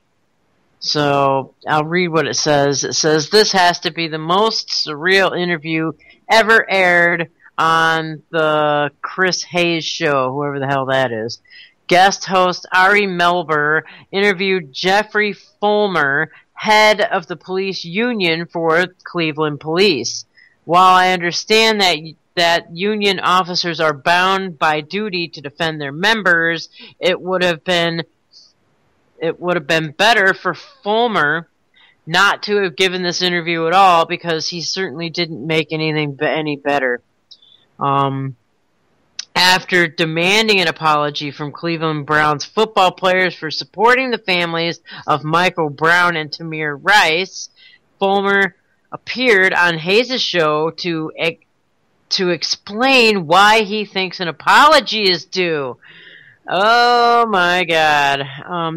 So I'll read what it says. It says, this has to be the most surreal interview ever aired on the Chris Hayes show, whoever the hell that is. Guest host Ari Melber interviewed Jeffrey Fulmer, head of the police union for Cleveland Police. While I understand that that union officers are bound by duty to defend their members, it would have been better for Fulmer not to have given this interview at all, because he certainly didn't make anything any better. After demanding an apology from Cleveland Browns football players for supporting the families of Michael Brown and Tamir Rice, Fulmer appeared on Hayes' show to explain why he thinks an apology is due. Oh my God!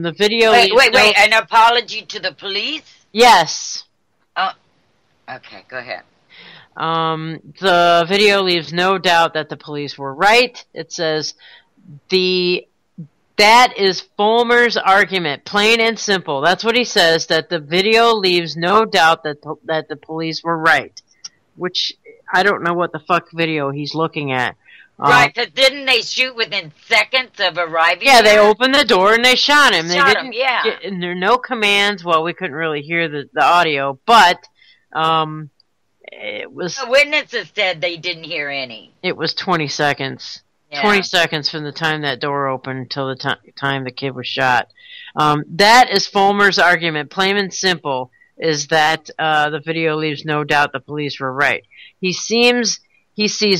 The video. Wait! An apology to the police? Yes. Oh, okay. Go ahead. The video leaves no doubt that the police were right. It says that is Fulmer's argument, plain and simple. That's what he says. That the video leaves no doubt that the police were right. Which I don't know what the fuck video he's looking at. Right, because didn't they shoot within seconds of arriving? Yeah, they opened the door and they shot him. Yeah. And there are no commands. Well, we couldn't really hear the audio, but it was. The witnesses said they didn't hear any. It was 20 seconds. Yeah. 20 seconds from the time that door opened till the time the kid was shot. That is Fulmer's argument, plain and simple, is that the video leaves no doubt the police were right. He sees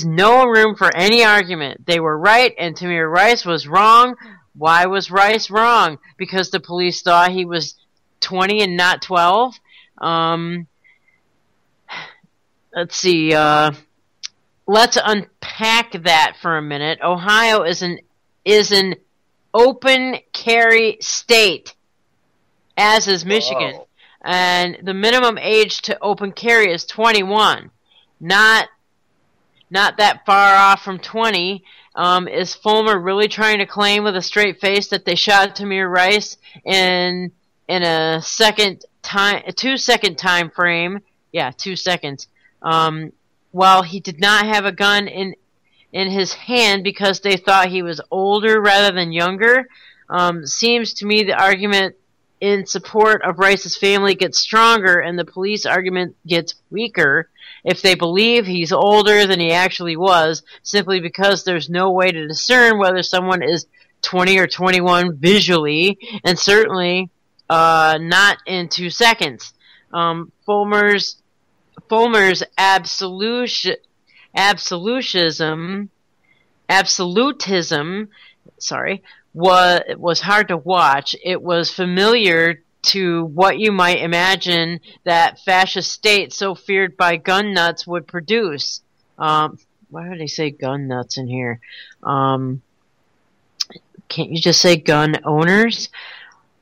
no room for any argument. They were right, and Tamir Rice was wrong. Why was Rice wrong? Because the police thought he was 20 and not 12. Let's see. Let's unpack that for a minute. Ohio is an open carry state, as is Michigan. Whoa. And the minimum age to open carry is 21. Not that far off from 20. Is Fulmer really trying to claim with a straight face that they shot Tamir Rice in a 2-second time frame? Yeah, 2 seconds. While he did not have a gun in his hand because they thought he was older rather than younger. Seems to me the argument in support of Rice's family gets stronger and the police argument gets weaker if they believe he's older than he actually was, simply because there's no way to discern whether someone is 20 or 21 visually, and certainly not in 2 seconds. Fulmer's absolutism, was hard to watch. It was familiar to what you might imagine that fascist state so feared by gun nuts would produce. Why would they say gun nuts in here? Can't you just say gun owners?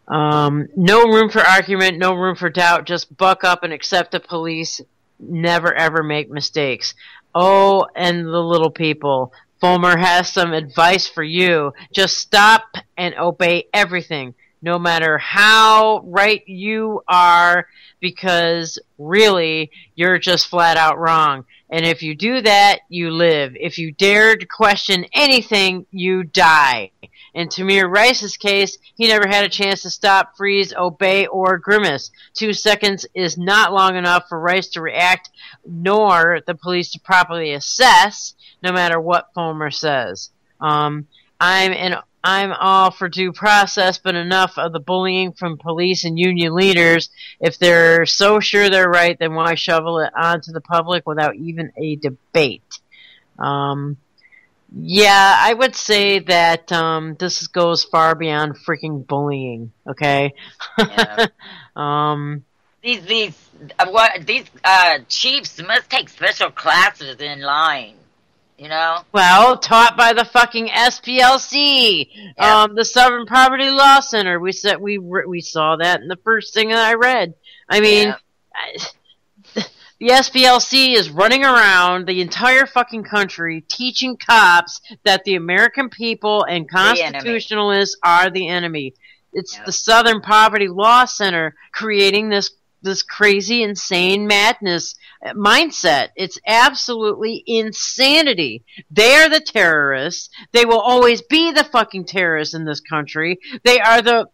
No room for argument, no room for doubt. Just buck up and accept the police. Never ever make mistakes. Oh, and the little people. Fulmer has some advice for you. Just stop and obey everything, no matter how right you are, because really, you're just flat out wrong. And if you do that, you live. If you dare to question anything, you die. In Tamir Rice's case, he never had a chance to stop, freeze, obey, or grimace. 2 seconds is not long enough for Rice to react, nor the police to properly assess, no matter what Fulmer says. I'm all for due process, but enough of the bullying from police and union leaders. If they're so sure they're right, then why shovel it onto the public without even a debate? Yeah, I would say that this goes far beyond freaking bullying. Okay. Yeah. These chiefs must take special classes in line. You know? Well, taught by the fucking SPLC, yeah. The Southern Poverty Law Center. We saw that in the first thing that I read. I mean, yeah. The SPLC is running around the entire fucking country teaching cops that the American people and constitutionalists are the enemy. It's the Southern Poverty Law Center creating this crazy, insane madness mindset. It's absolutely insanity. They are the terrorists. They will always be the fucking terrorists in this country. They are that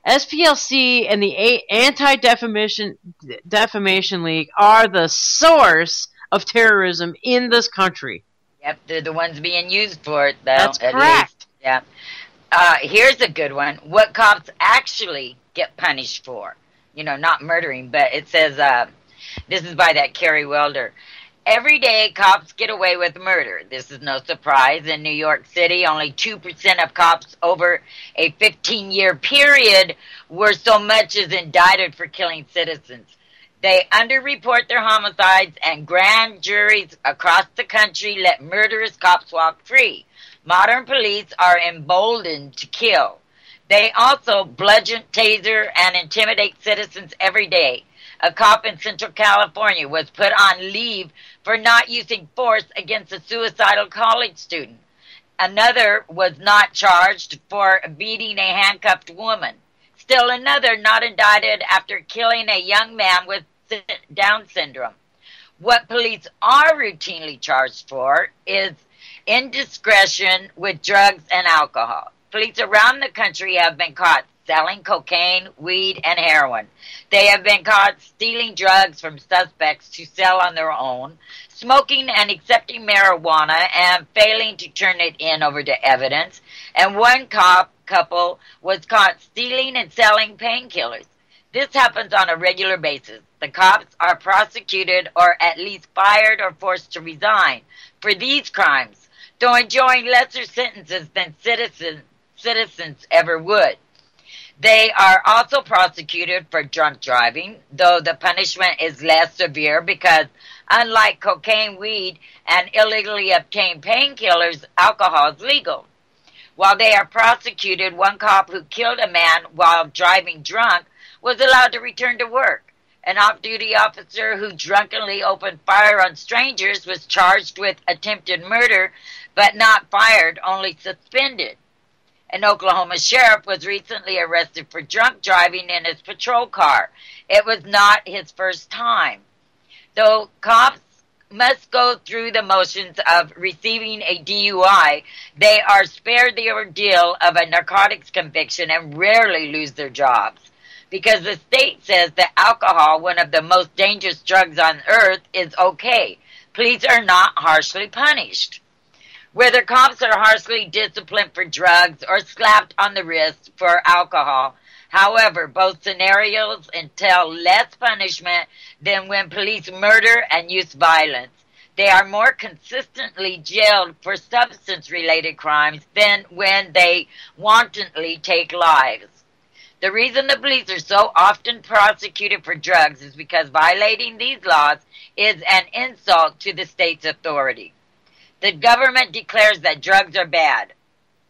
SPLC and the Anti-Defamation League are the source of terrorism in this country. Yep, they're the ones being used for it, though. That's at correct. least. Yeah. Here's a good one. What cops actually get punished for. Not murdering, but it says, this is by that Kerry Welder. Every day, cops get away with murder. This is no surprise. In New York City, only 2% of cops over a 15-year period were so much as indicted for killing citizens. They underreport their homicides, and grand juries across the country let murderous cops walk free. Modern police are emboldened to kill. They also bludgeon, taser, and intimidate citizens every day. A cop in Central California was put on leave for not using force against a suicidal college student. Another was not charged for beating a handcuffed woman. Still another not indicted after killing a young man with Down syndrome. What police are routinely charged for is indiscretion with drugs and alcohol. Police around the country have been caught selling cocaine, weed, and heroin. They have been caught stealing drugs from suspects to sell on their own, smoking and accepting marijuana and failing to turn it in over to evidence. And one couple was caught stealing and selling painkillers. This happens on a regular basis. The cops are prosecuted or at least fired or forced to resign for these crimes, though enjoying lesser sentences than citizens ever would. They are also prosecuted for drunk driving, though the punishment is less severe because, unlike cocaine, weed, and illegally obtained painkillers, alcohol is legal. While they are prosecuted, one cop who killed a man while driving drunk was allowed to return to work. An off-duty officer who drunkenly opened fire on strangers was charged with attempted murder, but not fired, only suspended. An Oklahoma sheriff was recently arrested for drunk driving in his patrol car. It was not his first time. Though cops must go through the motions of receiving a DUI, they are spared the ordeal of a narcotics conviction and rarely lose their jobs. Because the state says that alcohol, one of the most dangerous drugs on earth, is okay. Police are not harshly punished. Whether cops are harshly disciplined for drugs or slapped on the wrist for alcohol, however, both scenarios entail less punishment than when police murder and use violence. They are more consistently jailed for substance-related crimes than when they wantonly take lives. The reason the police are so often prosecuted for drugs is because violating these laws is an insult to the state's authority. The government declares that drugs are bad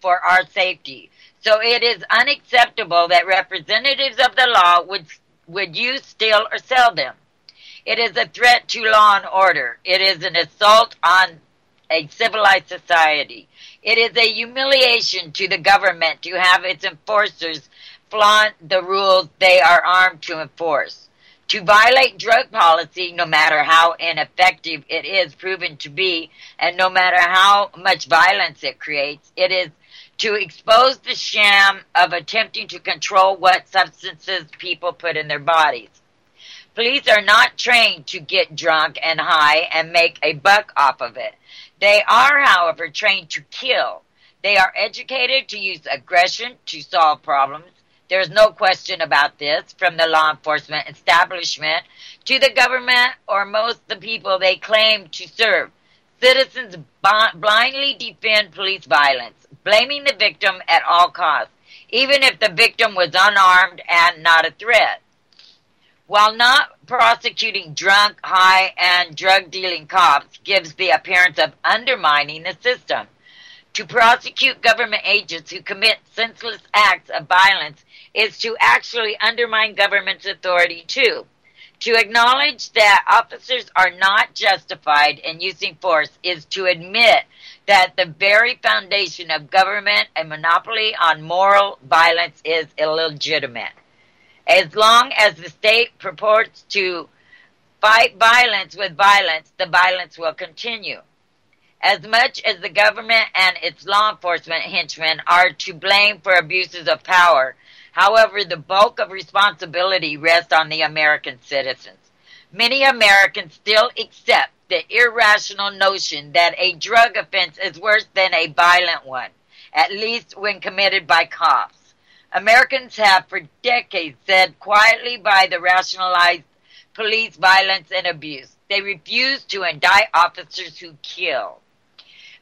for our safety, so it is unacceptable that representatives of the law would use, steal, or sell them. It is a threat to law and order. It is an assault on a civilized society. It is a humiliation to the government to have its enforcers flaunt the rules they are armed to enforce. To violate drug policy, no matter how ineffective it is proven to be, and no matter how much violence it creates, it is to expose the sham of attempting to control what substances people put in their bodies. Police are not trained to get drunk and high and make a buck off of it. They are, however, trained to kill. They are educated to use aggression to solve problems. There's no question about this, from the law enforcement establishment to the government or most of the people they claim to serve. Citizens blindly defend police violence, blaming the victim at all costs, even if the victim was unarmed and not a threat. While not prosecuting drunk, high, and drug-dealing cops gives the appearance of undermining the system. To prosecute government agents who commit senseless acts of violence is to actually undermine government's authority too. To acknowledge that officers are not justified in using force is to admit that the very foundation of government, a monopoly on moral violence, is illegitimate. As long as the state purports to fight violence with violence, the violence will continue. As much as the government and its law enforcement henchmen are to blame for abuses of power, however, the bulk of responsibility rests on the American citizens. Many Americans still accept the irrational notion that a drug offense is worse than a violent one, at least when committed by cops. Americans have for decades said quietly by the rationalized police violence and abuse. They refuse to indict officers who kill.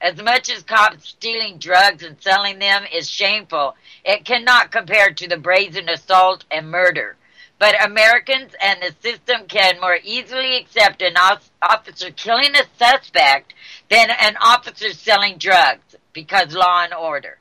As much as cops stealing drugs and selling them is shameful, it cannot compare to the brazen assault and murder. But Americans and the system can more easily accept an officer killing a suspect than an officer selling drugs, because law and order.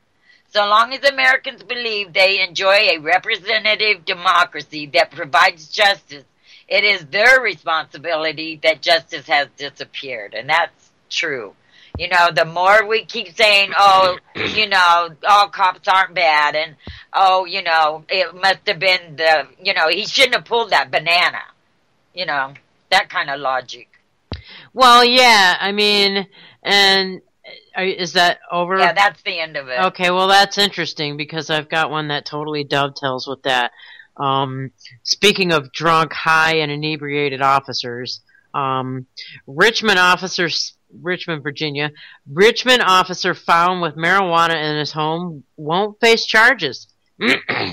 So long as Americans believe they enjoy a representative democracy that provides justice, it is their responsibility that justice has disappeared. And that's true. You know, the more we keep saying, oh, you know, all cops aren't bad, and, oh, you know, it must have been the, you know, he shouldn't have pulled that banana. You know, that kind of logic. Well, yeah, I mean, and is that over? Yeah, that's the end of it. Okay, well, that's interesting because I've got one that totally dovetails with that. Speaking of drunk, high, and inebriated officers, Richmond, Virginia. Richmond officer found with marijuana in his home won't face charges.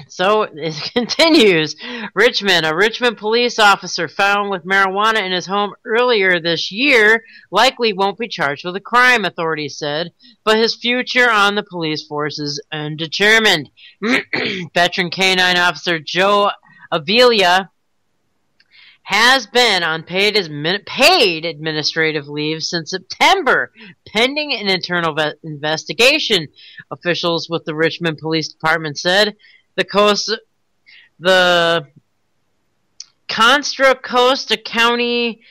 So it continues. Richmond, a Richmond police officer found with marijuana in his home earlier this year likely won't be charged with a crime, authorities said, but his future on the police force is undetermined. Veteran K-9 officer Joe Avila has been on paid administrative leave since September, pending an internal investigation. Officials with the Richmond Police Department said the Contra Costa County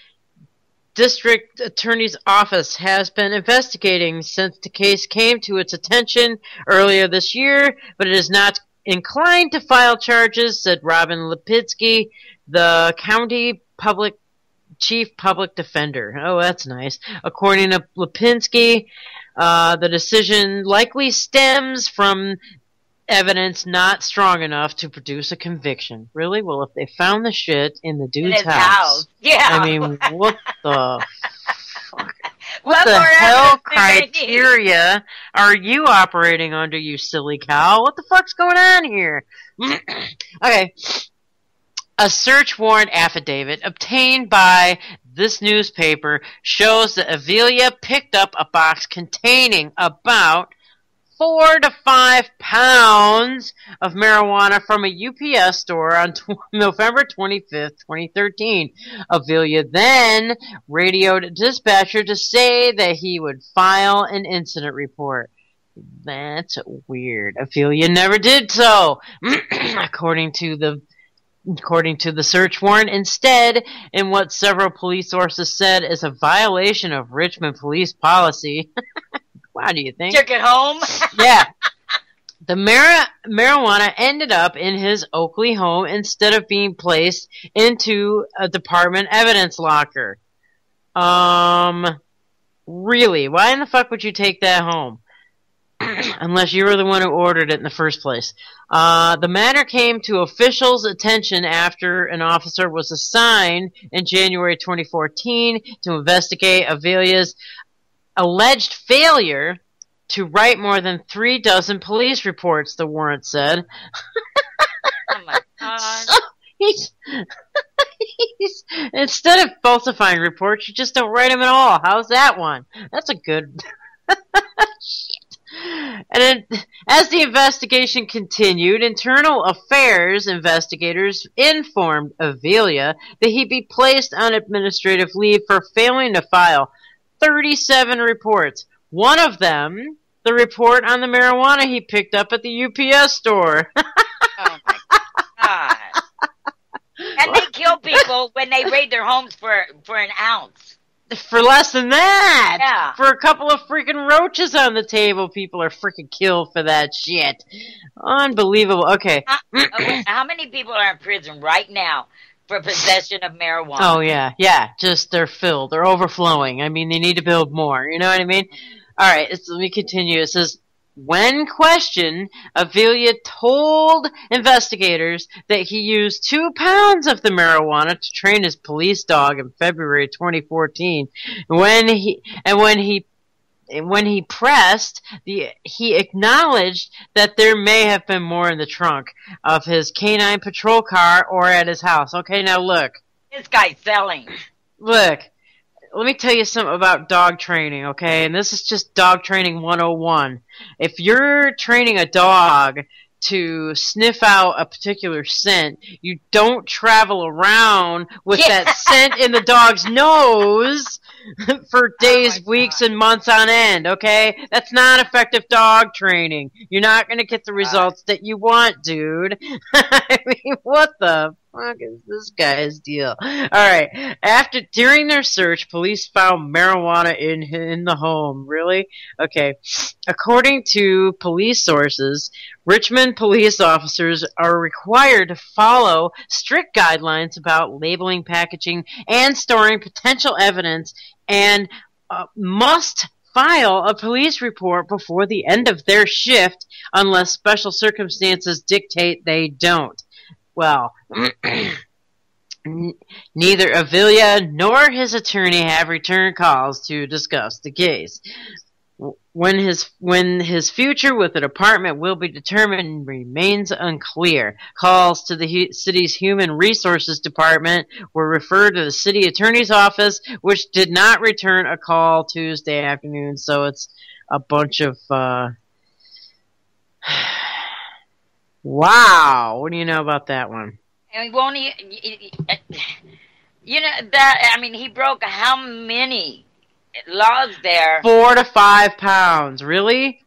District Attorney's Office has been investigating since the case came to its attention earlier this year, but it is not inclined to file charges, said Robin Lipinski, the county chief public defender. Oh, that's nice. According to Lipinski, the decision likely stems from evidence not strong enough to produce a conviction. Really? Well, if they found the shit in the dude's house. Yeah. I mean, what the fuck? What the hell criteria are you operating under, you silly cow? What the fuck's going on here? Okay. A search warrant affidavit obtained by this newspaper shows that Avila picked up a box containing about 4 to 5 pounds of marijuana from a UPS store on November 25th, 2013. Avila then radioed a dispatcher to say that he would file an incident report. That's weird. Avila never did so, according to the search warrant. Instead, in what several police sources said is a violation of Richmond police policy. Wow, do you think? Took it home? Yeah. The marijuana ended up in his Oakley home instead of being placed into a department evidence locker. Really? Why in the fuck would you take that home? Unless you were the one who ordered it in the first place. The matter came to officials' attention after an officer was assigned in January 2014 to investigate Avila's alleged failure to write more than 36 police reports, the warrant said. Oh my God. So instead of falsifying reports, you just don't write them at all. How's that one? That's a good... Shit. And as the investigation continued, internal affairs investigators informed Avila that he be placed on administrative leave for failing to file 37 reports. One of them, the report on the marijuana he picked up at the UPS store. Oh my God. And they kill people when they raid their homes for an ounce. For less than that! Yeah. For a couple of freaking roaches on the table, people are freaking killed for that shit. Unbelievable. Okay. How many people are in prison right now for possession of marijuana? Oh, yeah. Yeah. Just, they're filled. They're overflowing. I mean, they need to build more. You know what I mean? Alright, let me continue. It says, When questioned, Avila told investigators that he used 2 pounds of the marijuana to train his police dog in February 2014. When he pressed, he acknowledged that there may have been more in the trunk of his canine patrol car or at his house. Okay, now look. This guy's selling. Look. Let me tell you something about dog training, okay? And this is just dog training 101. If you're training a dog to sniff out a particular scent, you don't travel around with that scent in the dog's nose for days, weeks, and months on end, okay? That's not effective dog training. You're not going to get the results that you want, dude. I mean, what the fuck is this guy's deal? Alright, during their search, police found marijuana in the home. Really? Okay. According to police sources, Richmond police officers are required to follow strict guidelines about labeling, packaging, and storing potential evidence, and must file a police report before the end of their shift unless special circumstances dictate they don't. Well, neither Avila nor his attorney have returned calls to discuss the case. When his future with the department will be determined remains unclear. Calls to the city's Human Resources Department were referred to the city attorney's office, which did not return a call Tuesday afternoon. So it's a bunch of wow. What do you know about that one? And won't he? You know that? I mean, he broke how many laws there? 4 to 5 pounds. Really?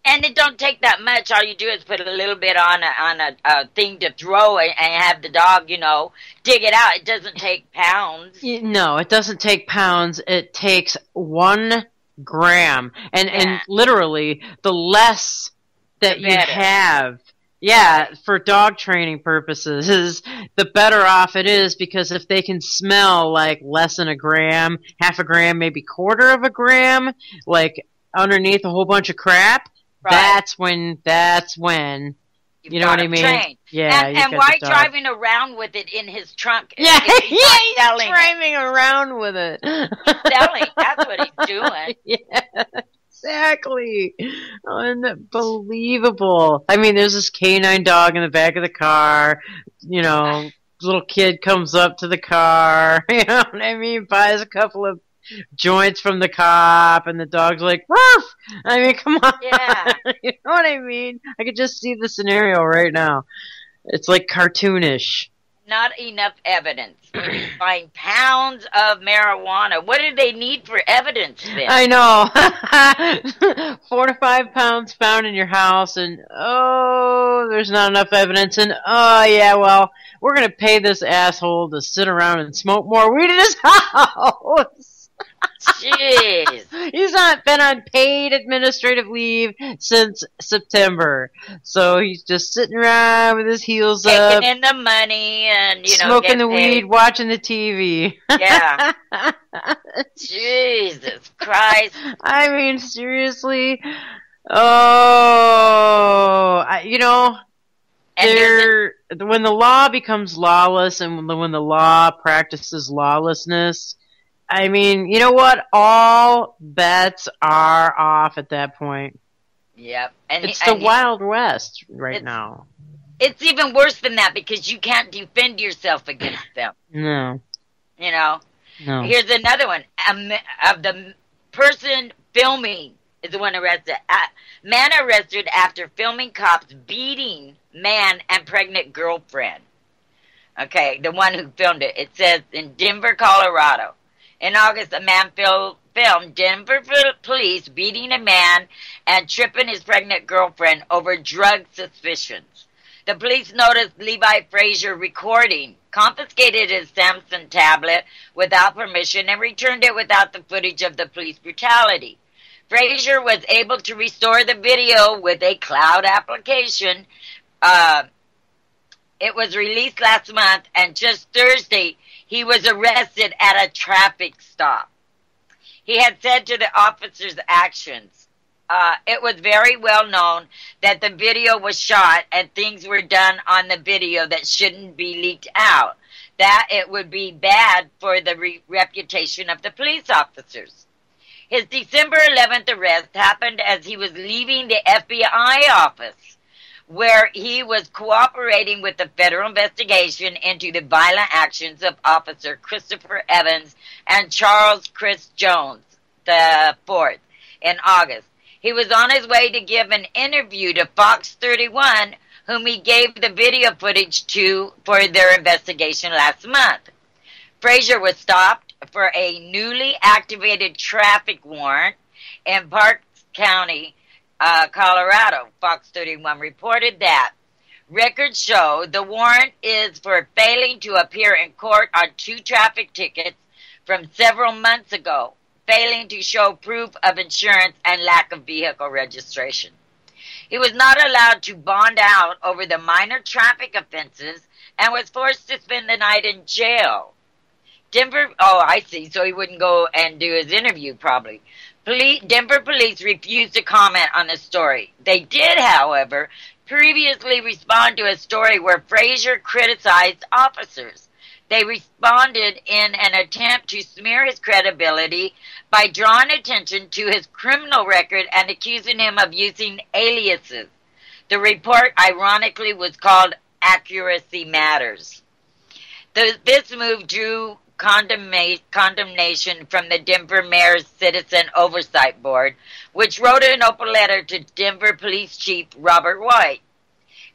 And it don't take that much. All you do is put a little bit on a thing to throw it and have the dog, dig it out. It doesn't take pounds. No, it doesn't take pounds. It takes 1 gram, and literally the less that you have. Yeah, for dog training purposes, the better off it is, because if they can smell like less than a gram, half a gram, maybe quarter of a gram, like underneath a whole bunch of crap, that's when you know what I mean? Trained. Yeah. And why driving around with it in his trunk? Yeah, he's driving around with it. He's selling. That's what he's doing. Yeah. Exactly. Unbelievable. I mean, there's this canine dog in the back of the car. Little kid comes up to the car. You know what I mean? Buys a couple of joints from the cop, and the dog's like, "Ruff!" I mean, come on. Yeah. You know what I mean? I could just see the scenario right now. It's like cartoonish. Not enough evidence. When you find pounds of marijuana, what do they need for evidence then? I know. 4 to 5 pounds found in your house, and there's not enough evidence, and we're gonna pay this asshole to sit around and smoke more weed in his house. Jeez. He's not been on paid administrative leave since September. So he's just sitting around with his heels up. Taking in the money and, smoking the weed, watching the TV. Yeah. Jesus Christ. I mean, seriously. When the law becomes lawless and when the law practices lawlessness, I mean, you know what? All bets are off at that point. Yep. It's the Wild West right now. It's even worse than that, because you can't defend yourself against them. No. No. Here's another one. Of the person filming is the one arrested. Man arrested after filming cops beating man and pregnant girlfriend. Okay, the one who filmed it. It says in Denver, Colorado. In August, a man filmed Denver police beating a man and tripping his pregnant girlfriend over drug suspicions. The police noticed Levi Frazier recording, confiscated his Samsung tablet without permission, and returned it without the footage of the police brutality. Frazier was able to restore the video with a cloud application. It was released last month, and just Thursday, he was arrested at a traffic stop. He had said to the officer's actions, it was very well known that the video was shot and things were done on the video that shouldn't be leaked out. That it would be bad for the reputation of the police officers. His December 11th arrest happened as he was leaving the FBI office, where he was cooperating with the federal investigation into the violent actions of Officer Christopher Evans and Charles Chris Jones, the 4th, in August. He was on his way to give an interview to Fox 31, whom he gave the video footage to for their investigation last month. Frazier was stopped for a newly activated traffic warrant in Parks County, Colorado. Fox 31 reported that. Records show the warrant is for failing to appear in court on 2 traffic tickets from several months ago, failing to show proof of insurance and lack of vehicle registration. He was not allowed to bond out over the minor traffic offenses and was forced to spend the night in jail. I see, so he wouldn't go and do his interview probably. Denver police refused to comment on the story. They did, however, previously respond to a story where Frazier criticized officers. They responded in an attempt to smear his credibility by drawing attention to his criminal record and accusing him of using aliases. The report, ironically, was called Accuracy Matters. This move drew condemnation from the Denver Mayor's Citizen Oversight Board, which wrote an open letter to Denver Police Chief Robert White.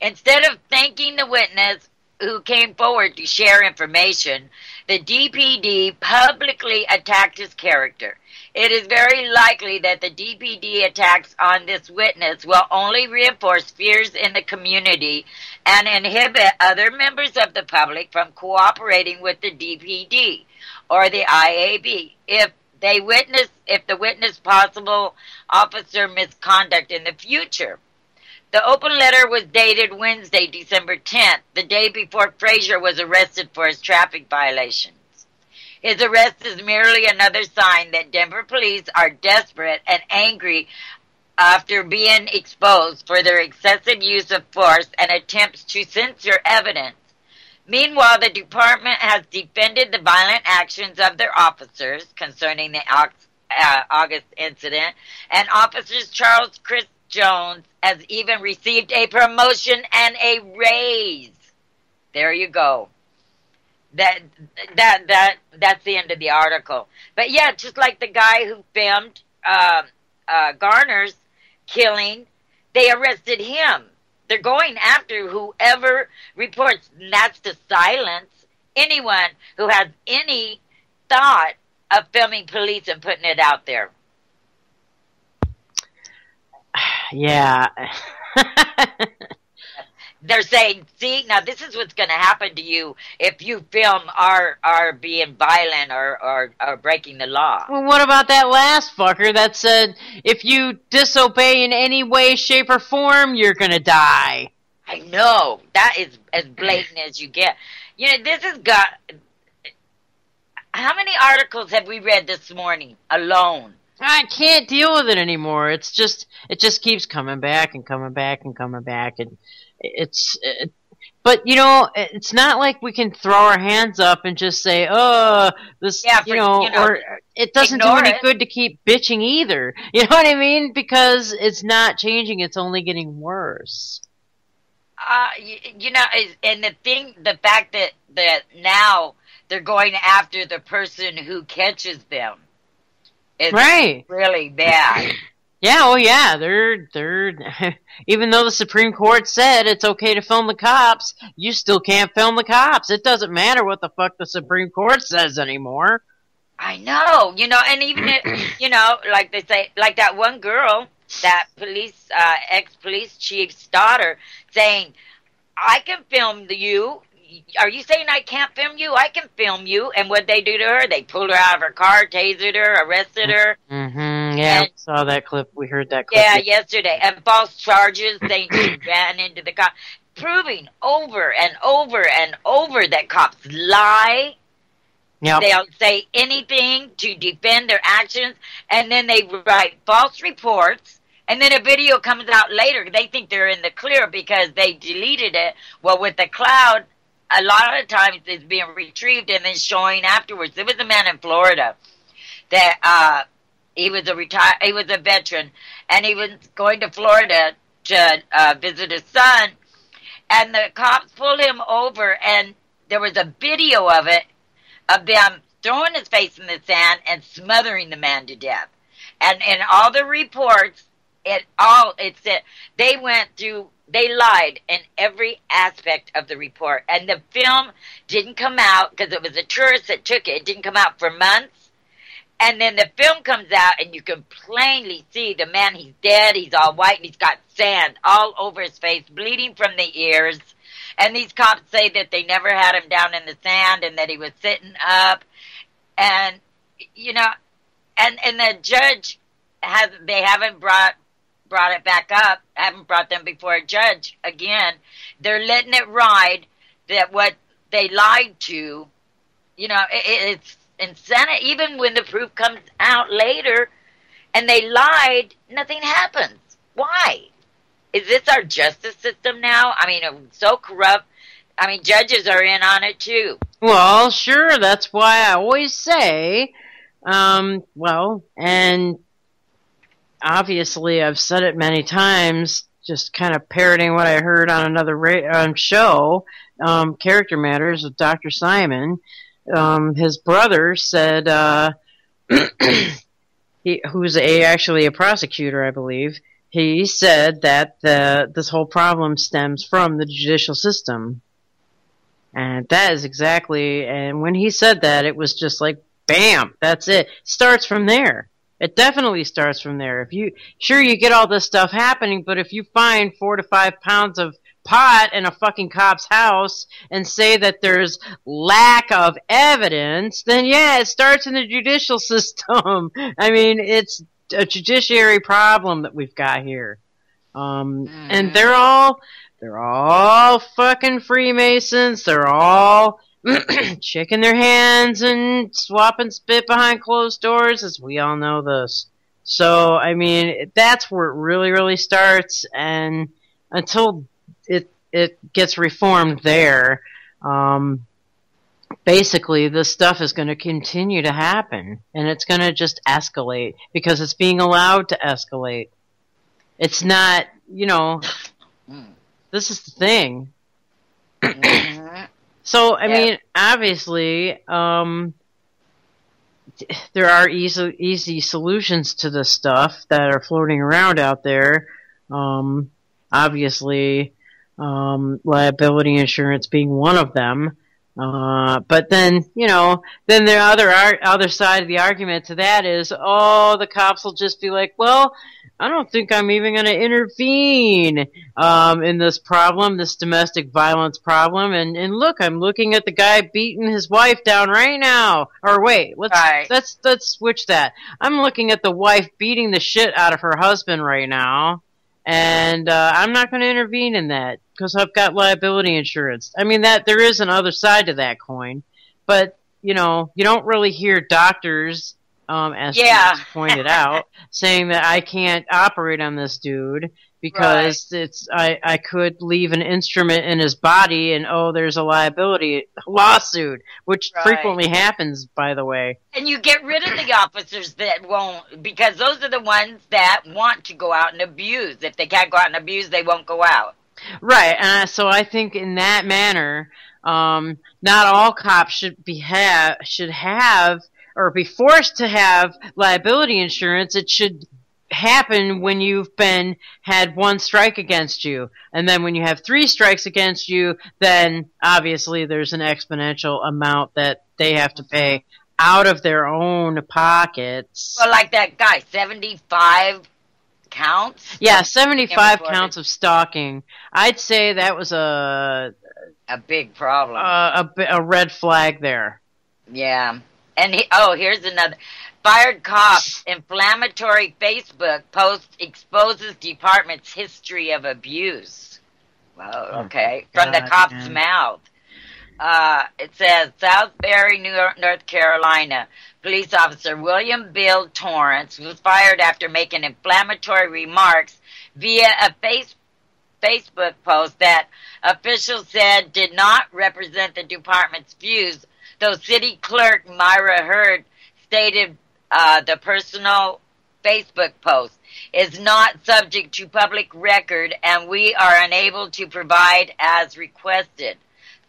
Instead of thanking the witness who came forward to share information, the DPD publicly attacked his character. It is very likely that the DPD attacks on this witness will only reinforce fears in the community and inhibit other members of the public from cooperating with the DPD or the IAB if the witness possible officer misconduct in the future. The open letter was dated Wednesday, December 10th, the day before Frazier was arrested for his traffic violations. His arrest is merely another sign that Denver police are desperate and angry after being exposed for their excessive use of force and attempts to censor evidence. Meanwhile, the department has defended the violent actions of their officers concerning the August incident, and officers Charles Chris Jones has even received a promotion and a raise. There you go. That's the end of the article. But yeah, just like the guy who filmed Garner's killing, they arrested him. They're going after whoever reports, and that's to silence anyone who has any thought of filming police and putting it out there. Yeah. They're saying, see, now this is what's going to happen to you if you film our being violent or breaking the law. Well, what about that last fucker that said, if you disobey in any way, shape, or form, you're going to die? I know. That is as blatant as you get. You know, this has got... How many articles have we read this morning alone? I can't deal with it anymore. It just keeps coming back and coming back and coming back, and but you know, it's not like we can throw our hands up and just say, "Oh, this," or it doesn't do any good to keep bitching either. You know what I mean? Because it's not changing; it's only getting worse. And the fact that now they're going after the person who catches them. It's right. Really bad. Yeah, oh yeah, they're even though the Supreme Court said it's okay to film the cops, you still can't film the cops. It doesn't matter what the fuck the Supreme Court says anymore. I know, and even like they say, like that one girl, that ex-police chief's daughter saying, "I can film you. Are you saying I can't film you? I can film you." And what they do to her? They pulled her out of her car, tasered her, arrested her. Mm-hmm. Yeah, we saw that clip. We heard that clip. Yeah, yesterday. And false charges, they ran into the cop. Proving over and over and over that cops lie. Yep. They'll say anything to defend their actions. And then they write false reports. And then a video comes out later. They think they're in the clear because they deleted it. Well, with the cloud, a lot of times it's being retrieved and then showing afterwards. There was a man in Florida that he was a veteran, and he was going to Florida to visit his son, and the cops pulled him over, and there was a video of it, of them throwing his face in the sand and smothering the man to death. And in all the reports, it said they lied in every aspect of the report. And the film didn't come out because it was a tourist that took it. It didn't come out for months. And then the film comes out, and you can plainly see the man, he's dead, he's all white, and he's got sand all over his face, bleeding from the ears. And these cops say that they never had him down in the sand and that he was sitting up. And, you know, and the judge they haven't brought it back up, haven't brought them before a judge again. They're letting it ride that what they lied to, you know, it's insanity. Even when the proof comes out later and they lied, nothing happens. Why? Is this our justice system now? I mean, it's so corrupt. I mean, judges are in on it too. Well, sure. That's why I always say, well, and obviously I've said it many times, just kind of parroting what I heard on another show, Character Matters with Dr. Simon. His brother said, who's actually a prosecutor, I believe, he said that this whole problem stems from the judicial system. And that is exactly, and when he said that, it was just like, bam, that's it. Starts from there. It definitely starts from there. You get all this stuff happening, but if you find 4 to 5 pounds of pot in a fucking cop's house and say that there's lack of evidence, then yeah, it starts in the judicial system. I mean, it's a judiciary problem that we've got here. And they're all fucking Freemasons. They're all shaking their hands and swapping spit behind closed doors, as we all know this. So, I mean, that's where it really, really starts, and until it gets reformed there, basically this stuff is going to continue to happen, and it's going to just escalate, because it's being allowed to escalate. It's not, you know, this is the thing. So, I mean, obviously, there are easy solutions to this stuff that are floating around out there. Obviously, liability insurance being one of them. But then, you know, then the other side of the argument to that is, the cops will just be like, well, I don't think I'm even going to intervene in this problem, this domestic violence problem. And look, I'm looking at the guy beating his wife down right now. Or wait, let's switch that. I'm looking at the wife beating the shit out of her husband right now, and I'm not going to intervene in that because I've got liability insurance. I mean, that there is another side to that coin, but you know, you don't really hear doctors, as pointed out, saying that I can't operate on this dude because I could leave an instrument in his body and there's a liability lawsuit, which frequently happens, by the way. And you get rid of the officers that won't, because those are the ones that want to go out and abuse. If they can't go out and abuse, they won't go out. Right. So I think in that manner, not all cops should have or be forced to have liability insurance. It should happen when you've had one strike against you. And then when you have 3 strikes against you, then obviously there's an exponential amount that they have to pay out of their own pockets. Well, like that guy, 75 counts? Yeah, 75 counts of stalking. I'd say that was a big problem. A red flag there. Yeah. And here's another. Fired cop, inflammatory Facebook post exposes department's history of abuse. Well, okay. From the cop's mouth. It says, Southbury, North Carolina. Police officer William Bill Torrance was fired after making inflammatory remarks via a Facebook post that officials said did not represent the department's views, though City Clerk Myra Hurd stated the personal Facebook post is not subject to public record and we are unable to provide as requested.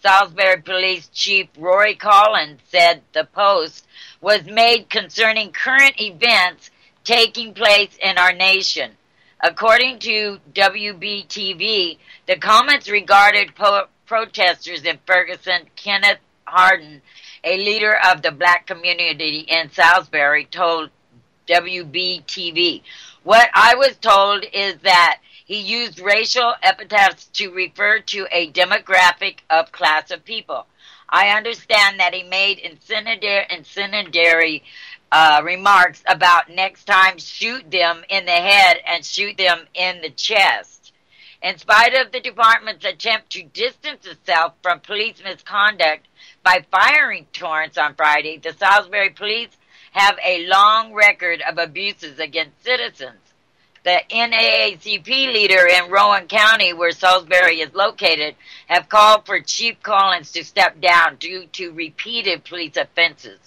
Salisbury Police Chief Rory Collins said the post was made concerning current events taking place in our nation. According to WBTV, the comments regarded protesters in Ferguson. Kenneth Harden, a leader of the black community in Salisbury, told WBTV, "What I was told is that he used racial epithets to refer to a demographic of class of people. I understand that he made incendiary remarks about next time shoot them in the head and shoot them in the chest." In spite of the department's attempt to distance itself from police misconduct by firing Torrance on Friday, the Salisbury police have a long record of abuses against citizens. The NAACP leader in Rowan County, where Salisbury is located, have called for Chief Collins to step down due to repeated police offenses.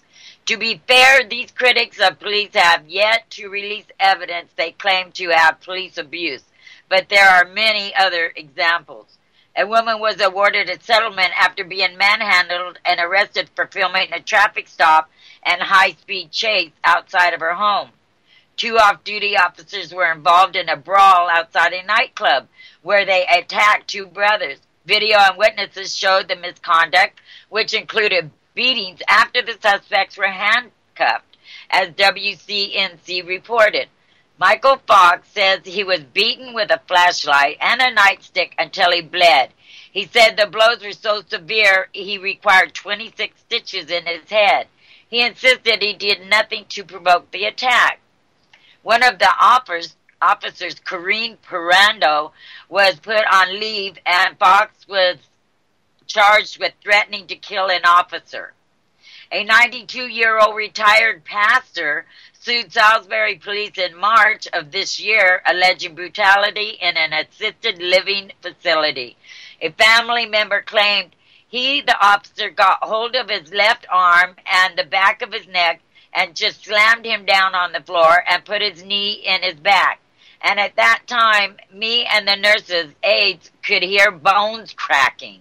To be fair, these critics of police have yet to release evidence they claim to have police abuse, but there are many other examples. A woman was awarded a settlement after being manhandled and arrested for filming a traffic stop and high-speed chase outside of her home. 2 off-duty officers were involved in a brawl outside a nightclub where they attacked 2 brothers. Video and witnesses showed the misconduct, which included beatings after the suspects were handcuffed, as WCNC reported. Michael Fox says he was beaten with a flashlight and a nightstick until he bled. He said the blows were so severe he required 26 stitches in his head. He insisted he did nothing to provoke the attack. One of the officers, Corrine Perando, was put on leave and Fox was charged with threatening to kill an officer. A 92-year-old retired pastor sued Salisbury police in March of this year, alleging brutality in an assisted living facility. A family member claimed the officer, got hold of his left arm and the back of his neck and just slammed him down on the floor and put his knee in his back. And at that time, me and the nurses' aides could hear bones cracking.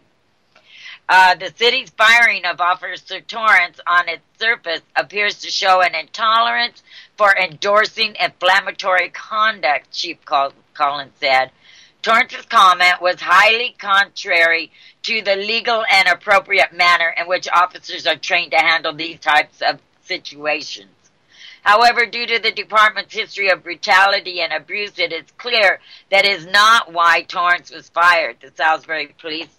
The city's firing of Officer Torrance on its surface appears to show an intolerance for endorsing inflammatory conduct, Chief Collins said. Torrance's comment was highly contrary to the legal and appropriate manner in which officers are trained to handle these types of situations. However, due to the department's history of brutality and abuse, it is clear that is not why Torrance was fired. The Salisbury Police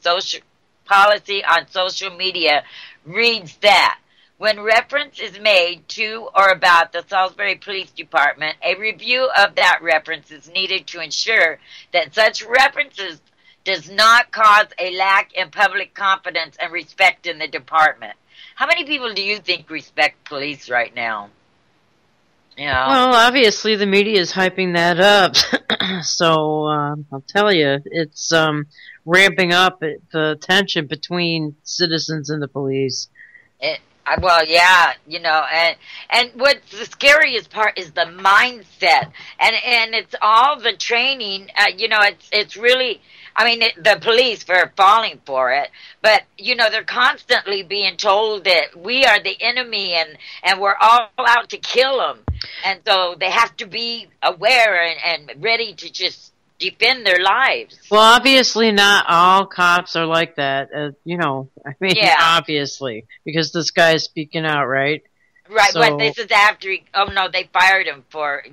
policy on social media reads that when reference is made to or about the Salisbury Police Department, a review of that reference is needed to ensure that such references does not cause a lack in public confidence and respect in the department. How many people do you think respect police right now? You know? Well, obviously the media is hyping that up. So I'll tell you, it's ramping up the tension between citizens and the police. Well, yeah, you know, and what's the scariest part is the mindset, and it's all the training. You know, it's really. I mean, the police are falling for it, but, you know, they're constantly being told that we are the enemy and we're all out to kill them. And so they have to be aware and ready to just defend their lives. Well, obviously not all cops are like that. You know, I mean, yeah. Obviously, because this guy is speaking out, right? Right, so, but this is after they fired him for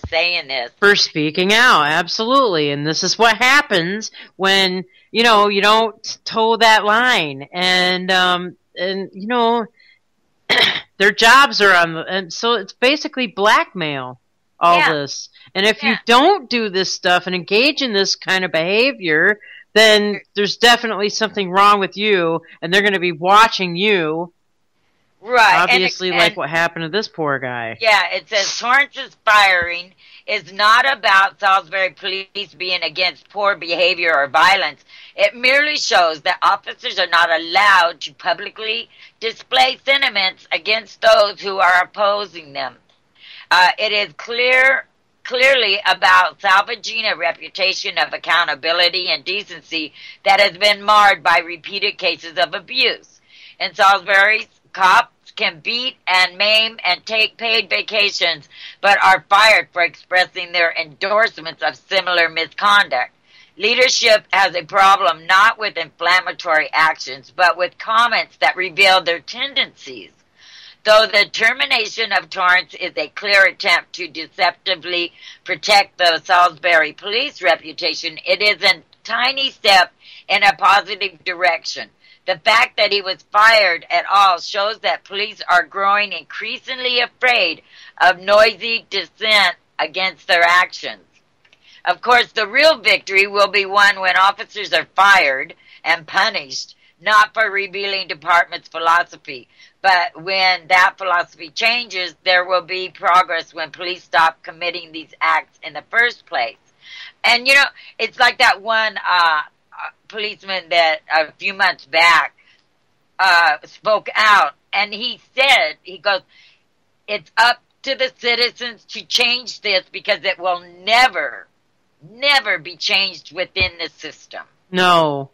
saying this. For speaking out, absolutely. And this is what happens when, you know, you don't toe that line. And you know, their jobs are and so it's basically blackmail, all this. And if you don't do this stuff and engage in this kind of behavior, then there's definitely something wrong with you, and they're going to be watching you. Right. Obviously, like what happened to this poor guy. Yeah, it says Torrance's firing is not about Salisbury police being against poor behavior or violence. It merely shows that officers are not allowed to publicly display sentiments against those who are opposing them. It is clearly about salvaging a reputation of accountability and decency that has been marred by repeated cases of abuse. In Salisbury, cops can beat and maim and take paid vacations, but are fired for expressing their endorsements of similar misconduct. Leadership has a problem not with inflammatory actions, but with comments that reveal their tendencies. Though the termination of Torrance is a clear attempt to deceptively protect the Salisbury police reputation, it is a tiny step in a positive direction. The fact that he was fired at all shows that police are growing increasingly afraid of noisy dissent against their actions. Of course, the real victory will be won when officers are fired and punished, not for revealing department's philosophy, but when that philosophy changes, there will be progress when police stop committing these acts in the first place. And, you know, it's like that one policeman that a few months back spoke out, and he said, he goes, it's up to the citizens to change this because it will never be changed within the system. No,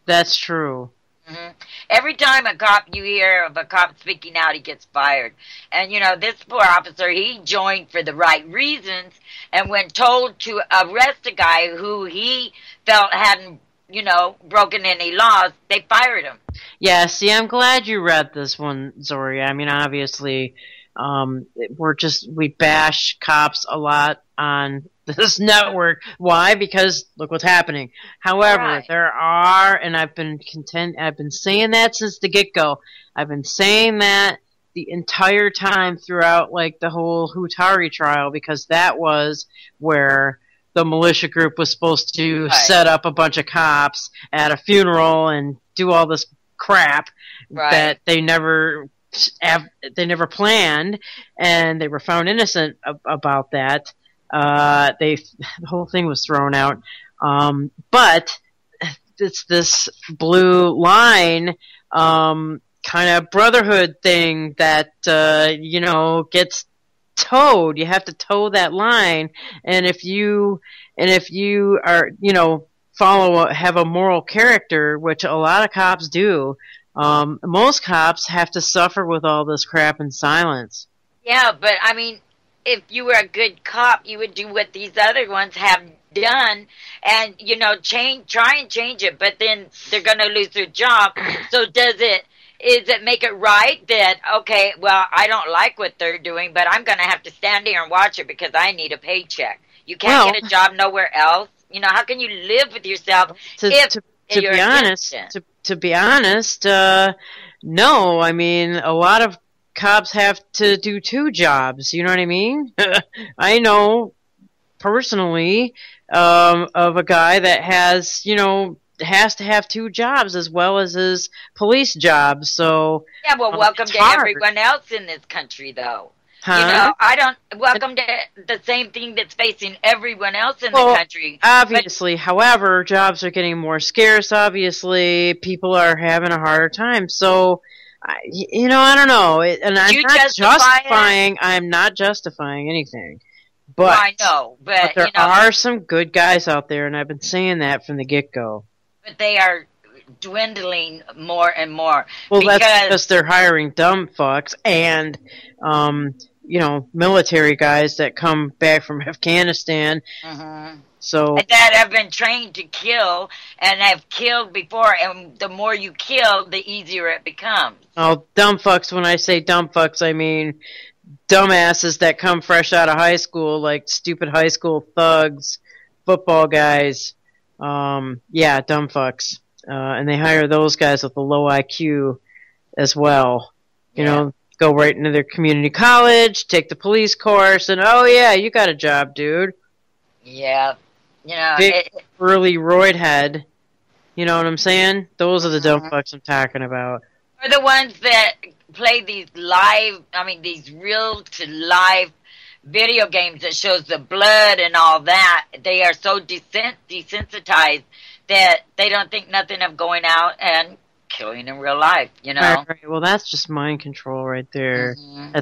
that's true. Mm-hmm. Every time you hear of a cop speaking out, he gets fired. And, you know, this poor officer, he joined for the right reasons, and when told to arrest a guy who he felt hadn't, you know, broken any laws, they fired him. Yeah, see, I'm glad you read this one, Zorie. I mean, obviously, we bash cops a lot on this network. Why? Because look what's happening. However, right. There are, and I've been saying that since the get-go. I've been saying that the entire time throughout, like, the whole Hutari trial, because that was where the militia group was supposed to set up a bunch of cops at a funeral and do all this crap that they never planned, and they were found innocent about that. The whole thing was thrown out. But it's this blue line, kind of brotherhood thing that, you know, gets towed. You have to toe that line. And if you are, you know, have a moral character, which a lot of cops do, most cops have to suffer with all this crap in silence. Yeah, but I mean, if you were a good cop, you would do what these other ones have done and, you know, try and change it, but then they're going to lose their job. So is it make it right that, okay, well, I don't like what they're doing, but I'm going to have to stand here and watch it because I need a paycheck. You can't get a job nowhere else. You know, how can you live with yourself to be honest, no. I mean, a lot of cops have to do two jobs. You know what I mean? I know personally of a guy that has to have two jobs as well as his police job. So yeah, well, welcome to everyone else in this country, though. Huh? You know, welcome to the same thing that's facing everyone else in the country. Obviously, however, jobs are getting more scarce. Obviously, people are having a harder time. So, you know, I don't know. I'm not justifying anything. But well, I know, but there are some good guys out there, and I've been saying that from the get-go. But they are dwindling more and more. Well, that's because they're hiring dumb fucks and, you know, military guys that come back from Afghanistan. Mm-hmm. So that have been trained to kill and have killed before, and the more you kill, the easier it becomes. Oh, dumb fucks. When I say dumb fucks, I mean dumbasses that come fresh out of high school, like stupid high school thugs, football guys. Yeah, dumb fucks. And they hire those guys with a low IQ as well. You know, go right into their community college, take the police course, and oh yeah, you got a job, dude. Yeah. You know, big early roid head. You know what I'm saying? Those are the dumb fucks I'm talking about. Or the ones that play these these real to live video games that shows the blood and all that. They are so desensitized that they don't think nothing of going out and killing in real life, you know? Right. Well, that's just mind control right there. Mm-hmm.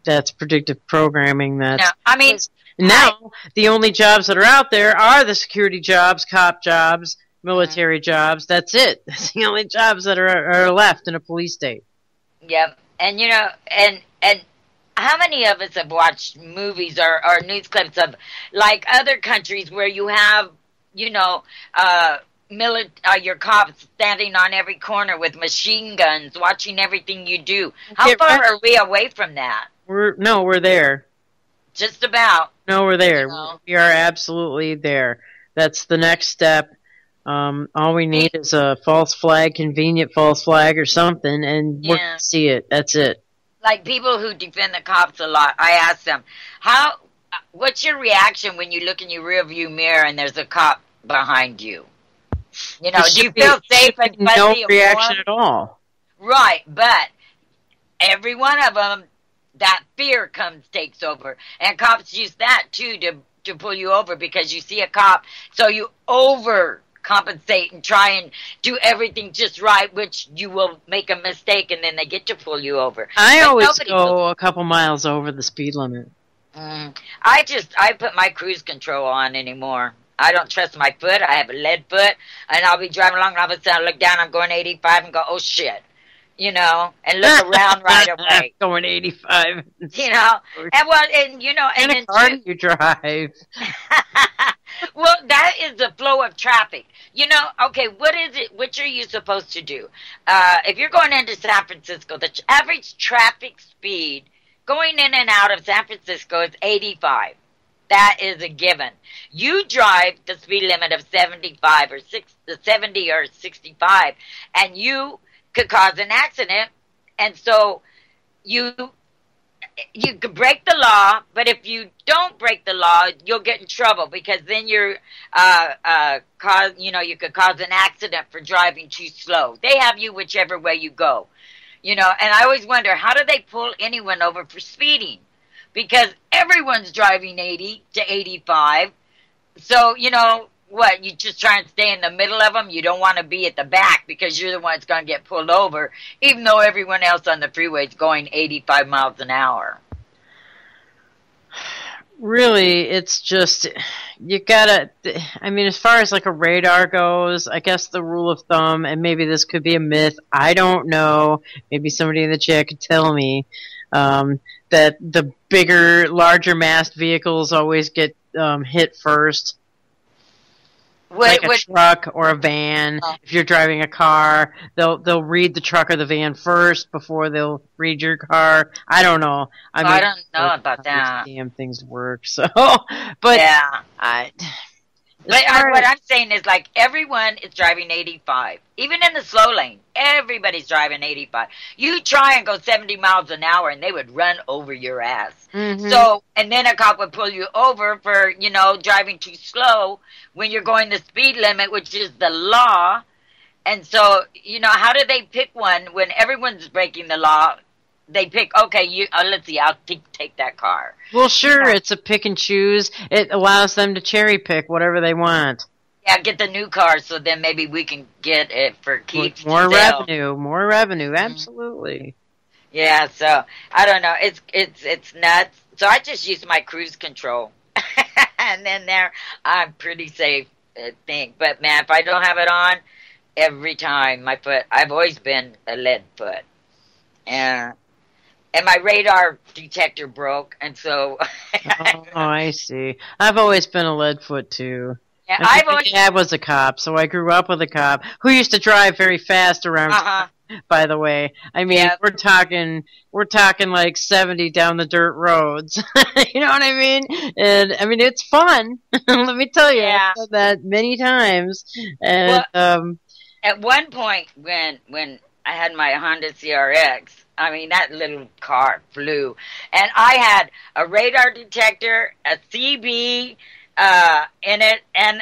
That's predictive programming. No, I mean... Now, the only jobs that are out there are the security jobs, cop jobs, military jobs. That's it. That's the only jobs that are left in a police state. Yep. And, you know, and how many of us have watched movies or news clips of, like, other countries where you have, you know, your cops standing on every corner with machine guns, watching everything you do. How far are we away from that? We're there. Just about. No, we're there. You know? We are absolutely there. That's the next step. All we need is a false flag, convenient false flag or something, and we're going to see it. That's it. Like people who defend the cops a lot, I ask them, what's your reaction when you look in your rearview mirror and there's a cop behind you? You know, do you feel safe and fuzzy? No reaction at all. Right, but every one of them, that fear takes over. And cops use that, too, to pull you over because you see a cop. So you overcompensate and try and do everything just right, which you will make a mistake, and then they get to pull you over. I always go a couple miles over the speed limit. I put my cruise control on anymore. I don't trust my foot. I have a lead foot, and I'll be driving along, and all of a sudden I look down, I'm going 85, and go, oh, shit. You know, and look around right away. Going 85. You know, and you know, and then car do you drive? Well, that is the flow of traffic. You know, okay, what is it? Which are you supposed to do? If you're going into San Francisco, the average traffic speed going in and out of San Francisco is 85. That is a given. You drive the speed limit of 75 or 70 or 65, and you could cause an accident, and so you could break the law, but if you don't break the law, you'll get in trouble because then you could cause an accident for driving too slow. They have you whichever way you go, you know. And I always wonder, how do they pull anyone over for speeding? Because everyone's driving 80 to 85, so you know. What, you just try and stay in the middle of them? You don't want to be at the back because you're the one that's going to get pulled over, even though everyone else on the freeway is going 85 miles an hour. Really, it's just, you gotta, I mean, as far as like a radar goes, I guess the rule of thumb, and maybe this could be a myth, I don't know, maybe somebody in the chat could tell me, that the bigger, larger massed vehicles always get hit first. Like a truck or a van. If you're driving a car, they'll read the truck or the van first before they'll read your car. I don't know. I don't know about that. Damn things work. So, but yeah. What I'm saying is, like, everyone is driving 85. Even in the slow lane, everybody's driving 85. You try and go 70 miles an hour, and they would run over your ass. Mm-hmm. So, and then a cop would pull you over for, you know, driving too slow when you're going the speed limit, which is the law. And so, you know, how do they pick one when everyone's breaking the law? They pick, okay, let's see, I'll take that car. Well, sure, it's a pick and choose. It allows them to cherry pick whatever they want. Yeah, get the new car so then maybe we can get it for keeps. More revenue, absolutely. Yeah, so, I don't know, it's nuts. So I just use my cruise control. And then I'm pretty safe, I think. But, man, if I don't have it on, every time my foot, I've always been a lead foot. And my radar detector broke, and so... Oh, I see. I've always been a lead foot, too. Yeah, my dad was a cop, so I grew up with a cop who used to drive very fast around town, by the way. I mean, we're talking like 70 down the dirt roads. You know what I mean? And, I mean, it's fun. Let me tell you. Yeah. I've said that many times. And, at one point, when I had my Honda CRX, I mean, that little car flew. And I had a radar detector, a CB in it, and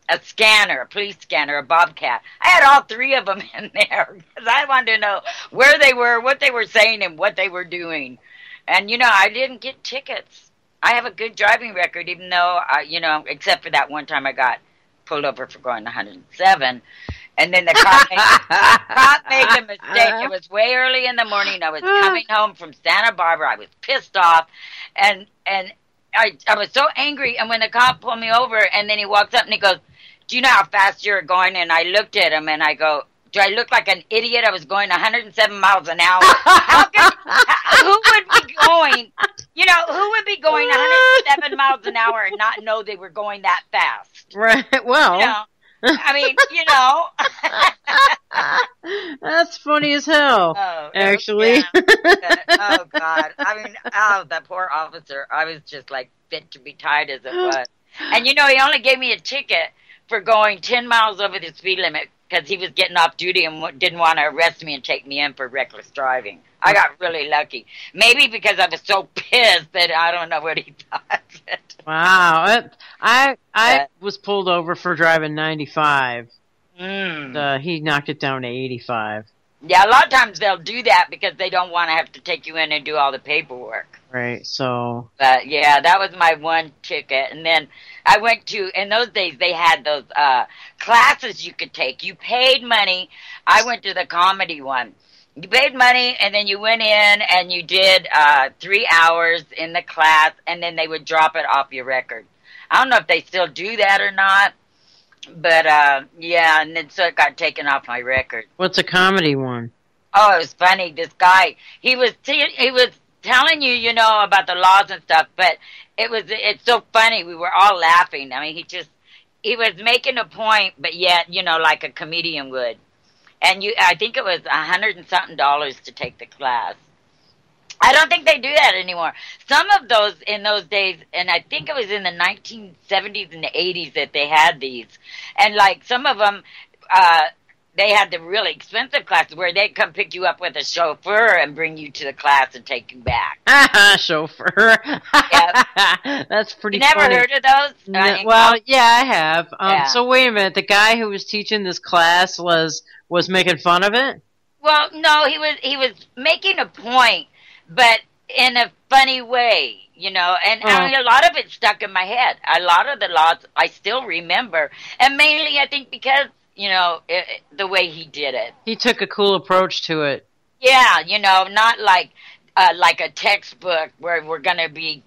a scanner, a police scanner, a Bobcat. I had all three of them in there because I wanted to know where they were, what they were saying, and what they were doing. And, I didn't get tickets. I have a good driving record, even though, except for that one time I got pulled over for going 107. And then the cop made the mistake. It was way early in the morning. I was coming home from Santa Barbara. I was pissed off. And I was so angry. And when the cop pulled me over, and then he walks up and he goes, do you know how fast you're going? And I looked at him and I go, do I look like an idiot? I was going 107 miles an hour. Who would be going, who would be going 107 miles an hour and not know they were going that fast? Right. Well. I mean, That's funny as hell, actually. Yeah. Oh, God. I mean, that poor officer. I was just like fit to be tied as it was. And, he only gave me a ticket for going 10 miles over the speed limit because he was getting off duty and didn't want to arrest me and take me in for reckless driving. I got really lucky. Maybe because I was so pissed that I don't know what he thought. Wow. I was pulled over for driving 95. He knocked it down to 85. Yeah, a lot of times they'll do that because they don't want to have to take you in and do all the paperwork. Right, so... But, yeah, that was my one ticket. And then I went to... In those days, they had those classes you could take. You paid money. I went to the comedy one. You paid money, and then you went in, and you did 3 hours in the class, and then they would drop it off your record. I don't know if they still do that or not, but, yeah, and then so it got taken off my record. What's a comedy one? Oh, it was funny. This guy, he was telling you, about the laws and stuff, but it's so funny. We were all laughing. I mean, he was making a point, but yet, like a comedian would. And I think it was $100 and something to take the class. I don't think they do that anymore. Some of those in those days, and I think it was in the 1970s and the 80s that they had these. And like some of them, they had the really expensive classes where they'd come pick you up with a chauffeur and bring you to the class and take you back. Chauffeur. Yeah. That's pretty funny. You never heard of those? Well, yeah, I have. Yeah. So wait a minute. The guy who was teaching this class was making fun of it? Well, no, he was making a point, but in a funny way, and I mean, a lot of it stuck in my head. A lot of the laws I still remember, and mainly I think because, the way he did it. He took a cool approach to it. Yeah, not like a textbook where we're going to be,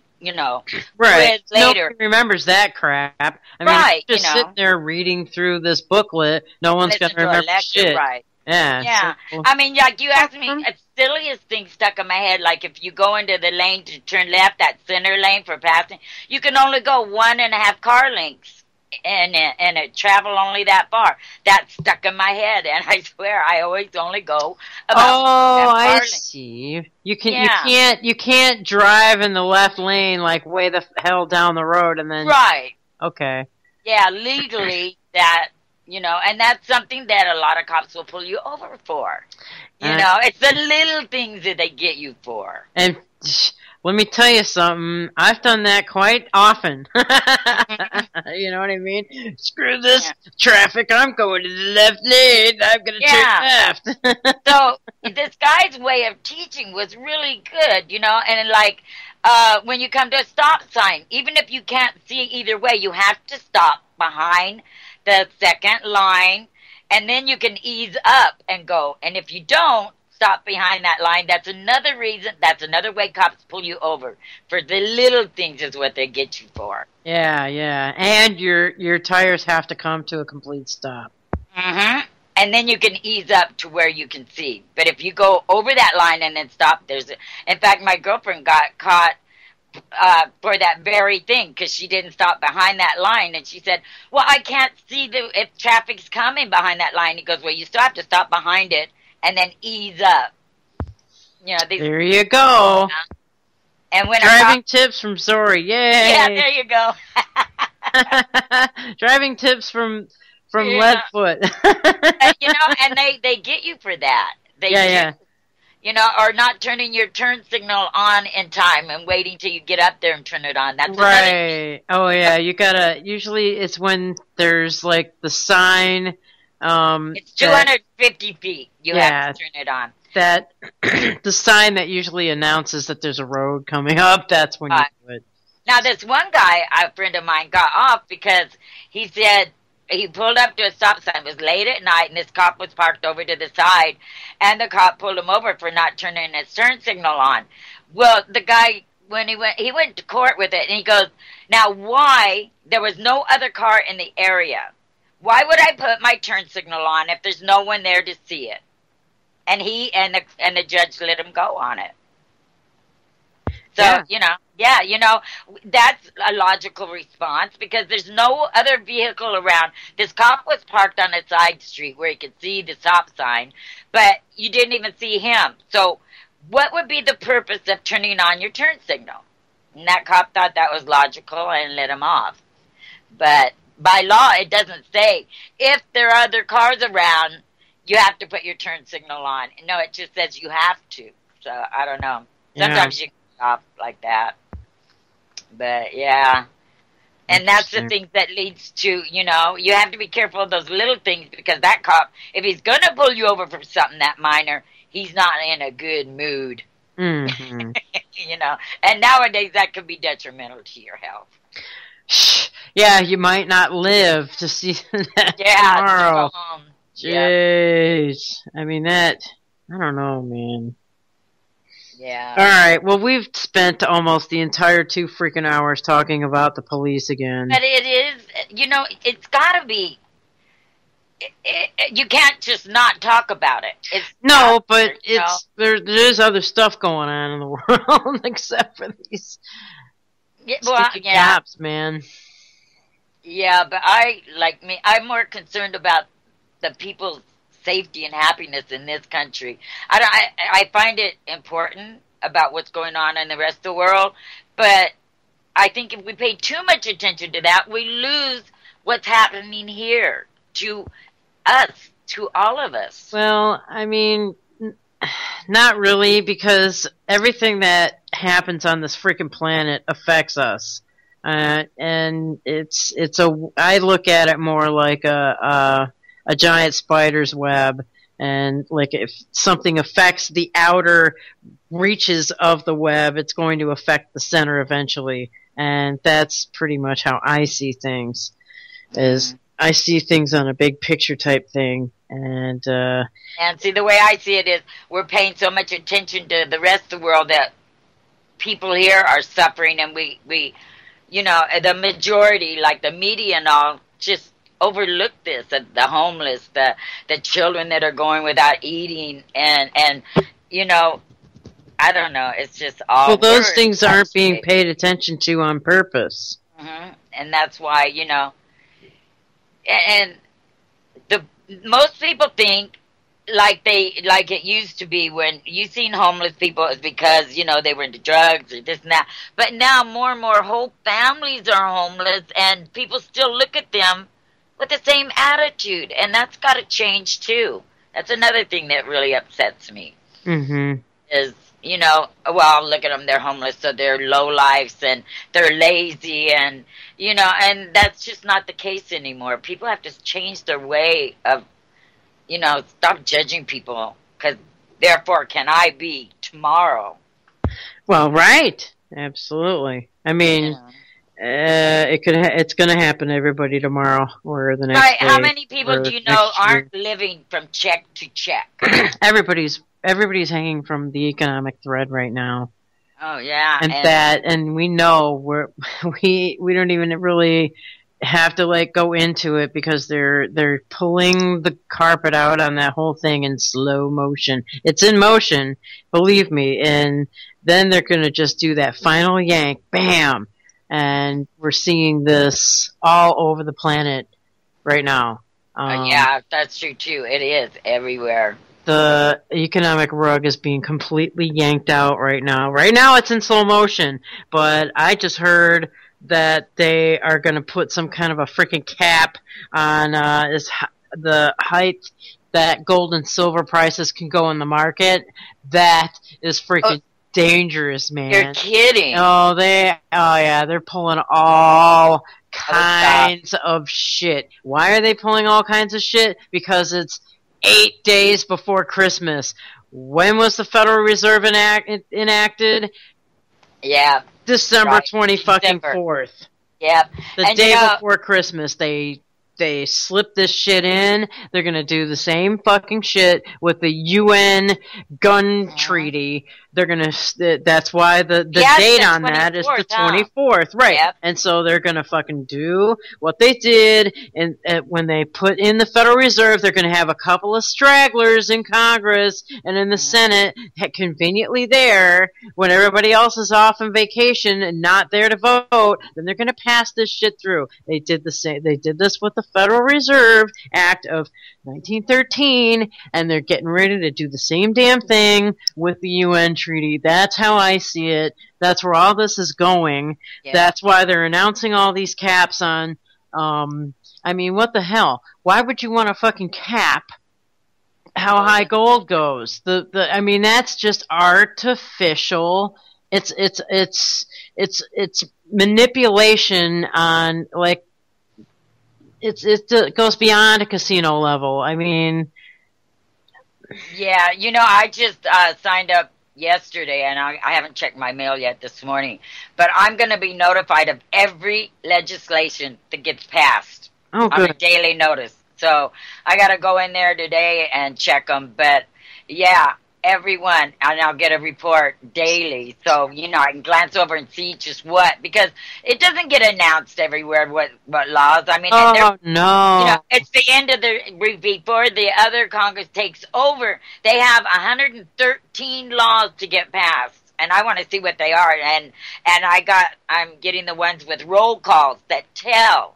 right. Later. Nobody remembers that crap. I mean, right, just sitting there reading through this booklet, no one's going to remember shit. Right. Yeah. Yeah. So, I mean, like you asked me, the silliest thing stuck in my head, like if you go into the lane to turn left, that center lane for passing, you can only go 1.5 car lengths. And it travel only that far. That stuck in my head, and I swear I always only go about. I see. You can't drive in the left lane like way the hell down the road and then. Right. Okay. Yeah, legally that and that's something that a lot of cops will pull you over for. It's the little things that they get you for. And let me tell you something. I've done that quite often. You know what I mean? Screw this traffic. I'm going to the left lane. I'm going to turn left. So this guy's way of teaching was really good, and like when you come to a stop sign, even if you can't see either way, you have to stop behind the second line, and then you can ease up and go. And if you don't stop behind that line, that's another reason, that's another way cops pull you over. For the little things is what they get you for. Yeah, yeah. And your tires have to come to a complete stop. Mm-hmm. And then you can ease up to where you can see. But if you go over that line and then stop, in fact, my girlfriend got caught for that very thing because she didn't stop behind that line, and she said, well, I can't see if traffic's coming behind that line. He goes, well, you still have to stop behind it and then ease up. There you go. And when driving tips from Zorie. Yay. Yeah, there you go. Driving tips from Leadfoot. And they get you for that. or not turning your turn signal on in time and waiting till you get up there and turn it on. That's Right. Oh yeah, you gotta. Usually, it's when there's like the sign. It's 250 feet. You Yeah. have to turn it on. That the sign that usually announces that there's a road coming up. That's when you do it. Now, this one guy, a friend of mine, got off because he said he pulled up to a stop sign. It was late at night, and this cop was parked over to the side, and the cop pulled him over for not turning his turn signal on. Well, the guy, when he went to court with it, and he goes, now why, there was no other car in the area, why would I put my turn signal on if there's no one there to see it? And he and the judge let him go on it. So, that's a logical response because there's no other vehicle around. This cop was parked on a side street where he could see the stop sign, but you didn't even see him. So what would be the purpose of turning on your turn signal? And that cop thought that was logical and let him off. But by law, it doesn't say if there are other cars around, you have to put your turn signal on. No, it just says you have to. So I don't know. Sometimes you can off like that. But yeah. And that's the thing that leads to, you have to be careful of those little things because that cop, if he's going to pull you over for something that minor, he's not in a good mood. Mm-hmm. And nowadays that could be detrimental to your health. Yeah, you might not live to see that tomorrow. Jeez. I mean, I don't know, man. Yeah. All right. Well, we've spent almost the entire 2 freaking hours talking about the police again. But it is, it's got to be. You can't just not talk about it. There's other stuff going on in the world except for these cops, man. Yeah, but I'm more concerned about the people's safety and happiness in this country. I find it important about what's going on in the rest of the world, but I think if we pay too much attention to that, we lose what's happening here to us, to all of us. Well, I mean, not really, because everything that happens on this freaking planet affects us. And I look at it more like a giant spider's web, and like if something affects the outer reaches of the web, it's going to affect the center eventually, and that's pretty much how I see things. I see things on a big picture type thing, and see, the way I see it is we're paying so much attention to the rest of the world that people here are suffering, and we the majority, like the media and all, just overlook this, the homeless, the children that are going without eating, and I don't know, it's just all. Well, those things aren't being paid attention to on purpose. Mm-hmm. And that's why, and most people think like it used to be when you seen homeless people is because, they were into drugs or this and that. But now more and more whole families are homeless, and people still look at them with the same attitude, and that's got to change too. That's another thing that really upsets me. Mm-hmm. Is, well, look at them, they're homeless, so they're low lives and they're lazy, and, and that's just not the case anymore. People have to change their way of, stop judging people, because therefore can I be tomorrow. Well, right. Absolutely. I mean, it's going to happen to everybody tomorrow or the next day. How many people do you know aren't living from check to check? Everybody's hanging from the economic thread right now. Oh yeah, and we know we don't even really have to go into it because they're pulling the carpet out on that whole thing in slow motion. It's in motion, believe me, and then they're going to just do that final yank, bam, and we're seeing this all over the planet right now. Yeah, that's true too. It is everywhere. The economic rug is being completely yanked out right now. Right now it's in slow motion, but I just heard that they are going to put some kind of a freaking cap on the height that gold and silver prices can go in the market, that is freaking dangerous, man. You're kidding. Oh, yeah, they're pulling all kinds of shit. Why are they pulling all kinds of shit? Because it's 8 days before Christmas. When was the Federal Reserve enacted? Yeah. December 24th. Yep. The day before Christmas, they slip this shit in. They're gonna do the same fucking shit with the UN gun treaty. They're gonna. That's why the date on that is the 24th, right? Yep. And so they're gonna fucking do what they did. And when they put in the Federal Reserve, they're gonna have a couple of stragglers in Congress and in the Senate, conveniently there when everybody else is off on vacation and not there to vote. Then they're gonna pass this shit through. They did the same. They did this with the Federal Reserve Act of 1913, and they're getting ready to do the same damn thing with the UN treaty. That's how I see it. That's where all this is going. Yeah. That's why they're announcing all these caps on, I mean, what the hell? Why would you want to fucking cap how high gold goes? I mean, that's just artificial. It's manipulation on, like, it goes beyond a casino level. I mean, yeah, I just signed up yesterday, and I haven't checked my mail yet this morning, but I'm going to be notified of every legislation that gets passed on a daily notice. So I got to go in there today and check them. But yeah, everyone, and I'll get a report daily, so I can glance over and see just what, because it doesn't get announced everywhere what laws. I mean, no, it's the end of before the other Congress takes over. They have 113 laws to get passed, and I want to see what they are. And I'm getting the ones with roll calls that tell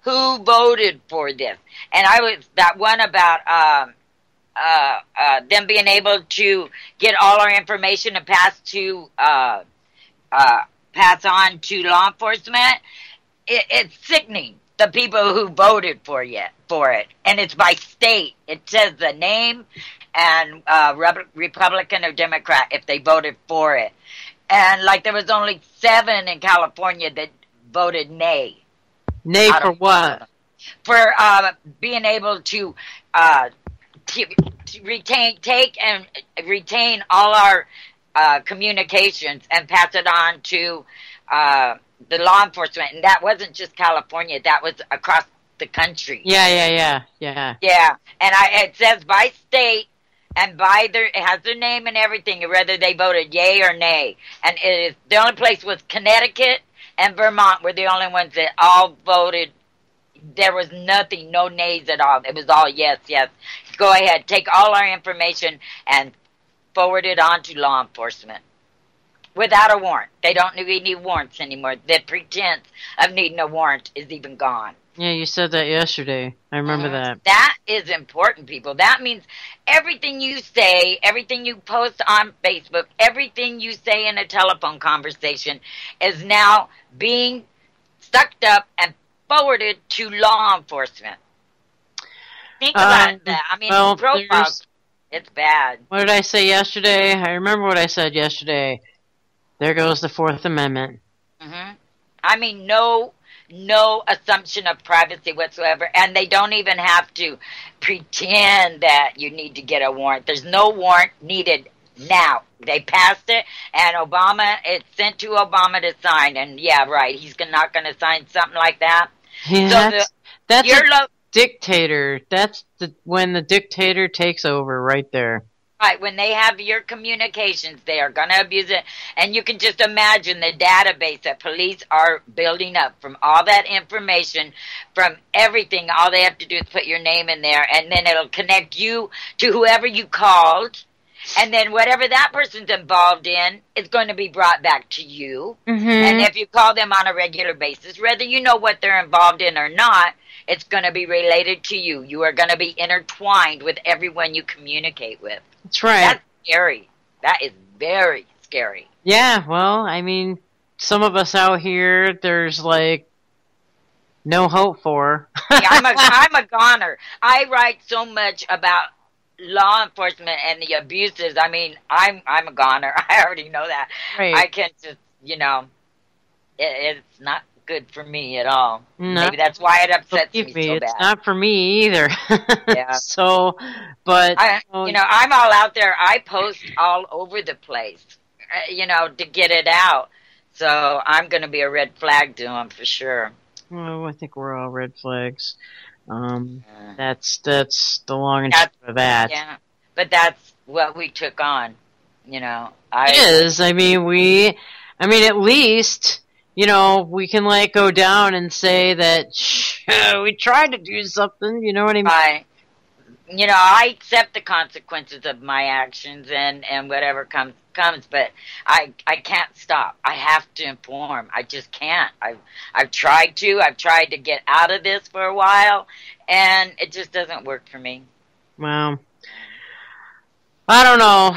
who voted for this. And that one about them being able to get all our information and pass on to law enforcement. It's sickening, the people who voted for it, and it's by state. It says the name and Republican or Democrat if they voted for it. And like there was only 7 in California that voted nay. Nay for what? For being able to retain all our communications and pass it on to the law enforcement. And that wasn't just California, that was across the country. Yeah. And it says by state, and it has their name and everything, whether they voted yay or nay. And it is the only place was Connecticut and Vermont were the only ones that all voted. There was nothing, no nays at all. It was all yes. Go ahead, take all our information and forward it on to law enforcement without a warrant. They don't need warrants anymore. The pretense of needing a warrant is even gone. Yeah, you said that yesterday. I remember that. That is important, people. That means everything you say, everything you post on Facebook, everything you say in a telephone conversation is now being sucked up and forwarded to law enforcement. Think about that. I mean, profiles, it's bad. What did I say yesterday? I remember what I said yesterday. There goes the Fourth Amendment. I mean, no assumption of privacy whatsoever, and they don't even have to pretend that you need to get a warrant. There's no warrant needed now. They passed it, and it's sent to Obama to sign, and yeah, right, he's not going to sign something like that. Yeah, so that's a dictator. That's when the dictator takes over right there. Right, when they have your communications, they are going to abuse it. And you can just imagine the database that police are building up from all that information, from everything. All they have to do is put your name in there, and then it'll connect you to whoever you called. And then whatever that person's involved in is going to be brought back to you. And if you call them on a regular basis, whether you know what they're involved in or not, it's going to be related to you. You are going to be intertwined with everyone you communicate with. That's right. That's scary. That is very scary. Yeah, well, I mean, some of us out here, there's like no hope for. Yeah, I'm a goner. I write so much about law enforcement and the abuses, I mean, I'm a goner. I already know that. Right. I can just, it's not good for me at all. No, Maybe that's why it upsets believe me me, so it's bad. not for me either. Yeah. So, but I'm all out there. I post all over the place, to get it out. So I'm going to be a red flag to them for sure. well, I think we're all red flags. Yeah. That's the long and short of that. Yeah, but that's what we took on. It is. I mean, at least, we can like go down and say that we tried to do something. You know what I mean? I accept the consequences of my actions and whatever comes, but I can't stop. I have to inform. I just can't. I've tried to get out of this for a while, and it just doesn't work for me. Well, I don't know.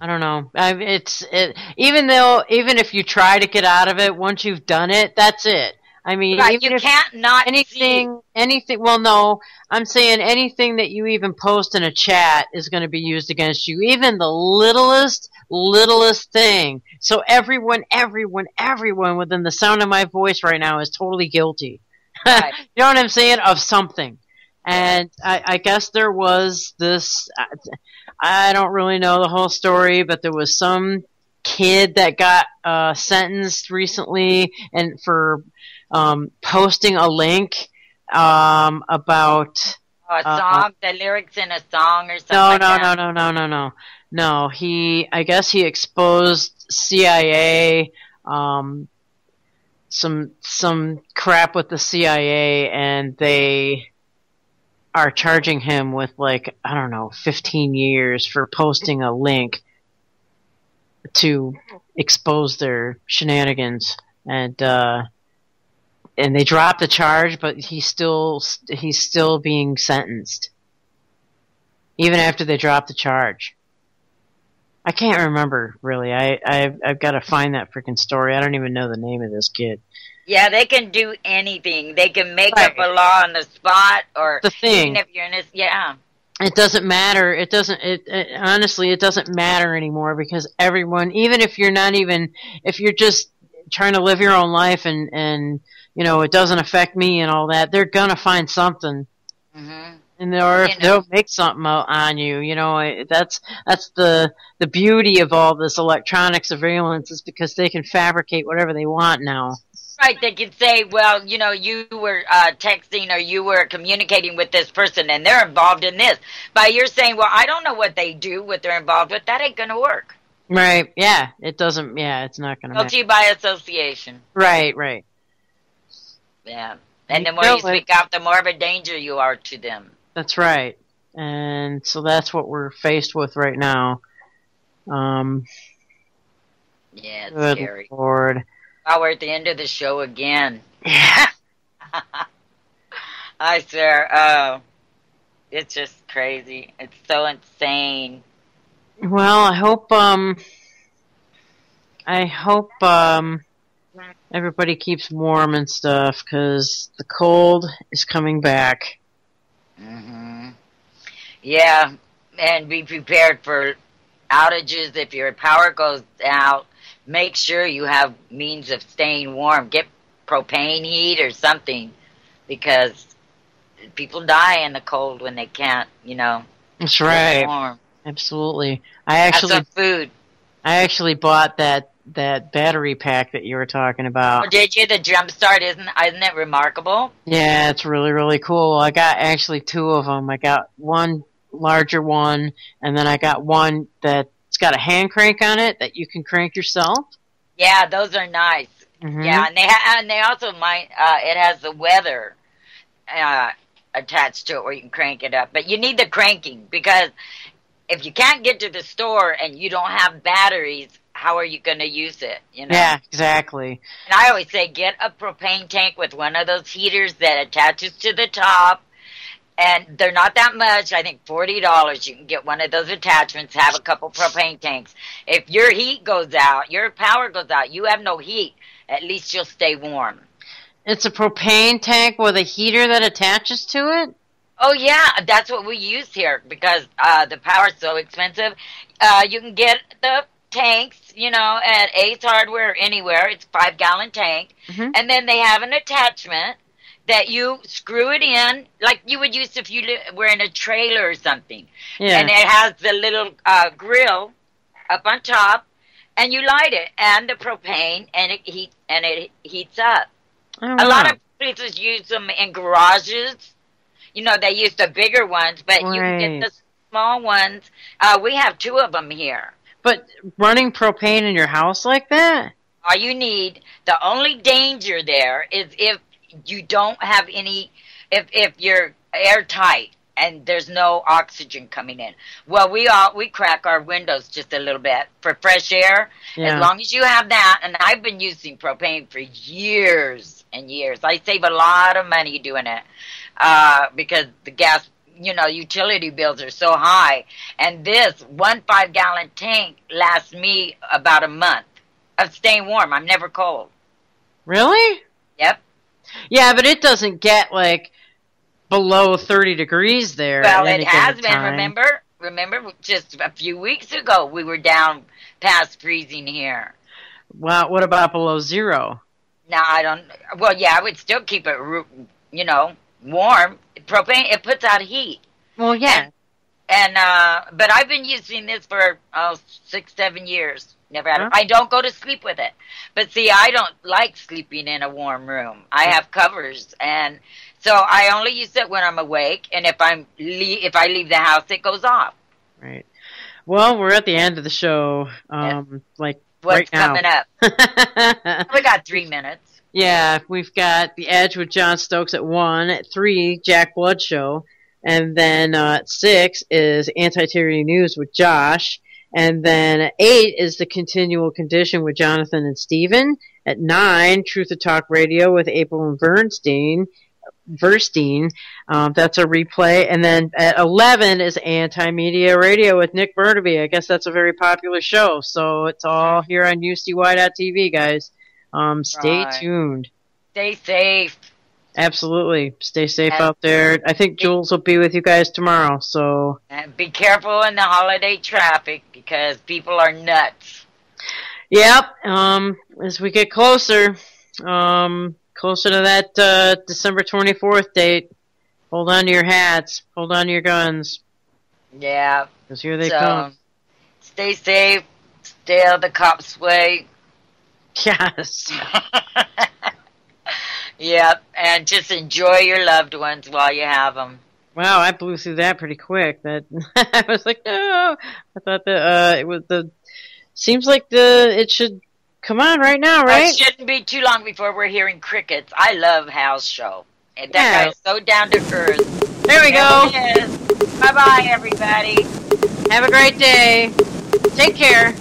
I don't know. Even if you try to get out of it, once you've done it, that's it. I mean, right, even you can't not anything. Well, no, I'm saying anything that you even post in a chat is going to be used against you. Even the littlest thing. So everyone within the sound of my voice right now is totally guilty. Right. You know what I'm saying? Of something. And I guess there was this. I don't really know the whole story, but there was some kid that got sentenced recently, and for posting a link about a song, the lyrics in a song or something. No. I guess he exposed CIA, some crap with the CIA, and they are charging him with 15 years for posting a link to expose their shenanigans, and they dropped the charge, but he's still being sentenced even after they dropped the charge. I can't remember really. I've got to find that freaking story. I don't even know the name of this kid. Yeah, they can do anything. They can make up a law on the spot, or the thing. Even if you're in this, It doesn't matter. It doesn't. Honestly, it doesn't matter anymore, because everyone, even if you're just trying to live your own life and it doesn't affect me and all that, they're gonna find something. Mm-hmm. And they'll make something on you. That's the beauty of all this electronic surveillance, is because they can fabricate whatever they want now. Right, they can say, well, you were texting or you were communicating with this person and they're involved in this. But you're saying, well, I don't know what they do, what they're involved with. That ain't going to work. Right, yeah, it doesn't, it's not going to matter. Guilty by association. Right. Yeah, and the more you speak out, the more of a danger you are to them. That's right. And so that's what we're faced with right now. Yeah, it's good scary. Lord. Oh, we're at the end of the show again. Yeah. I swear, it's just crazy. It's so insane. Well, I hope everybody keeps warm and stuff, because the cold is coming back. Mm-hmm. Yeah, and be prepared for outages if your power goes out. Make sure you have means of staying warm. Get propane heat or something, because people die in the cold when they can't, That's right. warm. Absolutely. Have some food. I actually bought that battery pack that you were talking about. Oh, did you? The Jumpstart, isn't it remarkable? Yeah, it's really, really cool. I got actually two of them. I got one larger one, and then I got one that it's got a hand crank on it that you can crank yourself. Yeah, those are nice. Mm-hmm. Yeah, and they also it has the weather attached to it where you can crank it up. But you need the cranking, because if you can't get to the store and you don't have batteries, how are you going to use it? Yeah, exactly. And I always say, get a propane tank with one of those heaters that attaches to the top. And they're not that much. I think $40. You can get one of those attachments, have a couple propane tanks. If your heat goes out, your power goes out, you have no heat, at least you'll stay warm. It's a propane tank with a heater that attaches to it? Oh yeah, that's what we use here because the power's so expensive. You can get the tanks, at Ace Hardware or anywhere. It's 5 gallon tank, Hmm. and then they have an attachment that you screw it in like you would use if you were in a trailer or something. And Yeah. it has the little grill up on top, and you light it and the propane, and it heats up. Oh, A lot wow. of places use them in garages. They use the bigger ones, but you can get Right. the small ones. We have 2 of them here. But running propane in your house like that? All you need, the only danger there is if you don't have any, if you're airtight and there's no oxygen coming in. Well, we crack our windows just a little bit for fresh air. As Yeah. long as you have that, and I've been using propane for years and years. I save a lot of money doing it because the gas, utility bills are so high. And this 5 gallon tank lasts me about a month of staying warm. I'm never cold. Really? Yep. Yeah, but it doesn't get like below 30 degrees there Well, at it any has given been. time. Remember, just a few weeks ago, we were down past freezing here. Wow, what about below zero? Now I don't. Well, yeah, I would still keep it, warm. Propane, it puts out heat. Well, yeah. And but I've been using this for 6, 7 years. Never had. Huh? I don't go to sleep with it. But see, I don't like sleeping in a warm room. I have covers, and so I only use it when I'm awake. And if if I leave the house, it goes off. Right. Well, we're at the end of the show. Like What's right now. coming up? We got 3 minutes. Yeah, we've got The Edge with John Stokes at 1, at 3, Jack Blood Show, and then at 6 is Anti-Tyranny News with Josh, and then at 8 is The Continual Condition with Jonathan and Steven, at 9, Truth to Talk Radio with April and Verstein, that's a replay, and then at 11 is Anti-Media Radio with Nick Burnaby. I guess that's a very popular show, so it's all here on UCY.tv, guys. Stay Right. tuned. Stay safe. Absolutely. Stay safe And out there. I think Jules will be with you guys tomorrow, so and be careful in the holiday traffic because people are nuts. yep. As we get closer to that December 24th date, hold on to your hats, hold on to your guns, Yeah. because here they So come. stay safe. Stay out of the cops' way. Yes. Yep. And just enjoy your loved ones while you have them. Wow, I blew through that pretty quick. That I was like, no. I thought that it was seems like it should come on right now, right? It shouldn't be too long before we're hearing crickets. I love Hal's show. And that Yeah. guy's so down to earth. There we go. Bye bye, everybody. Have a great day. Take care.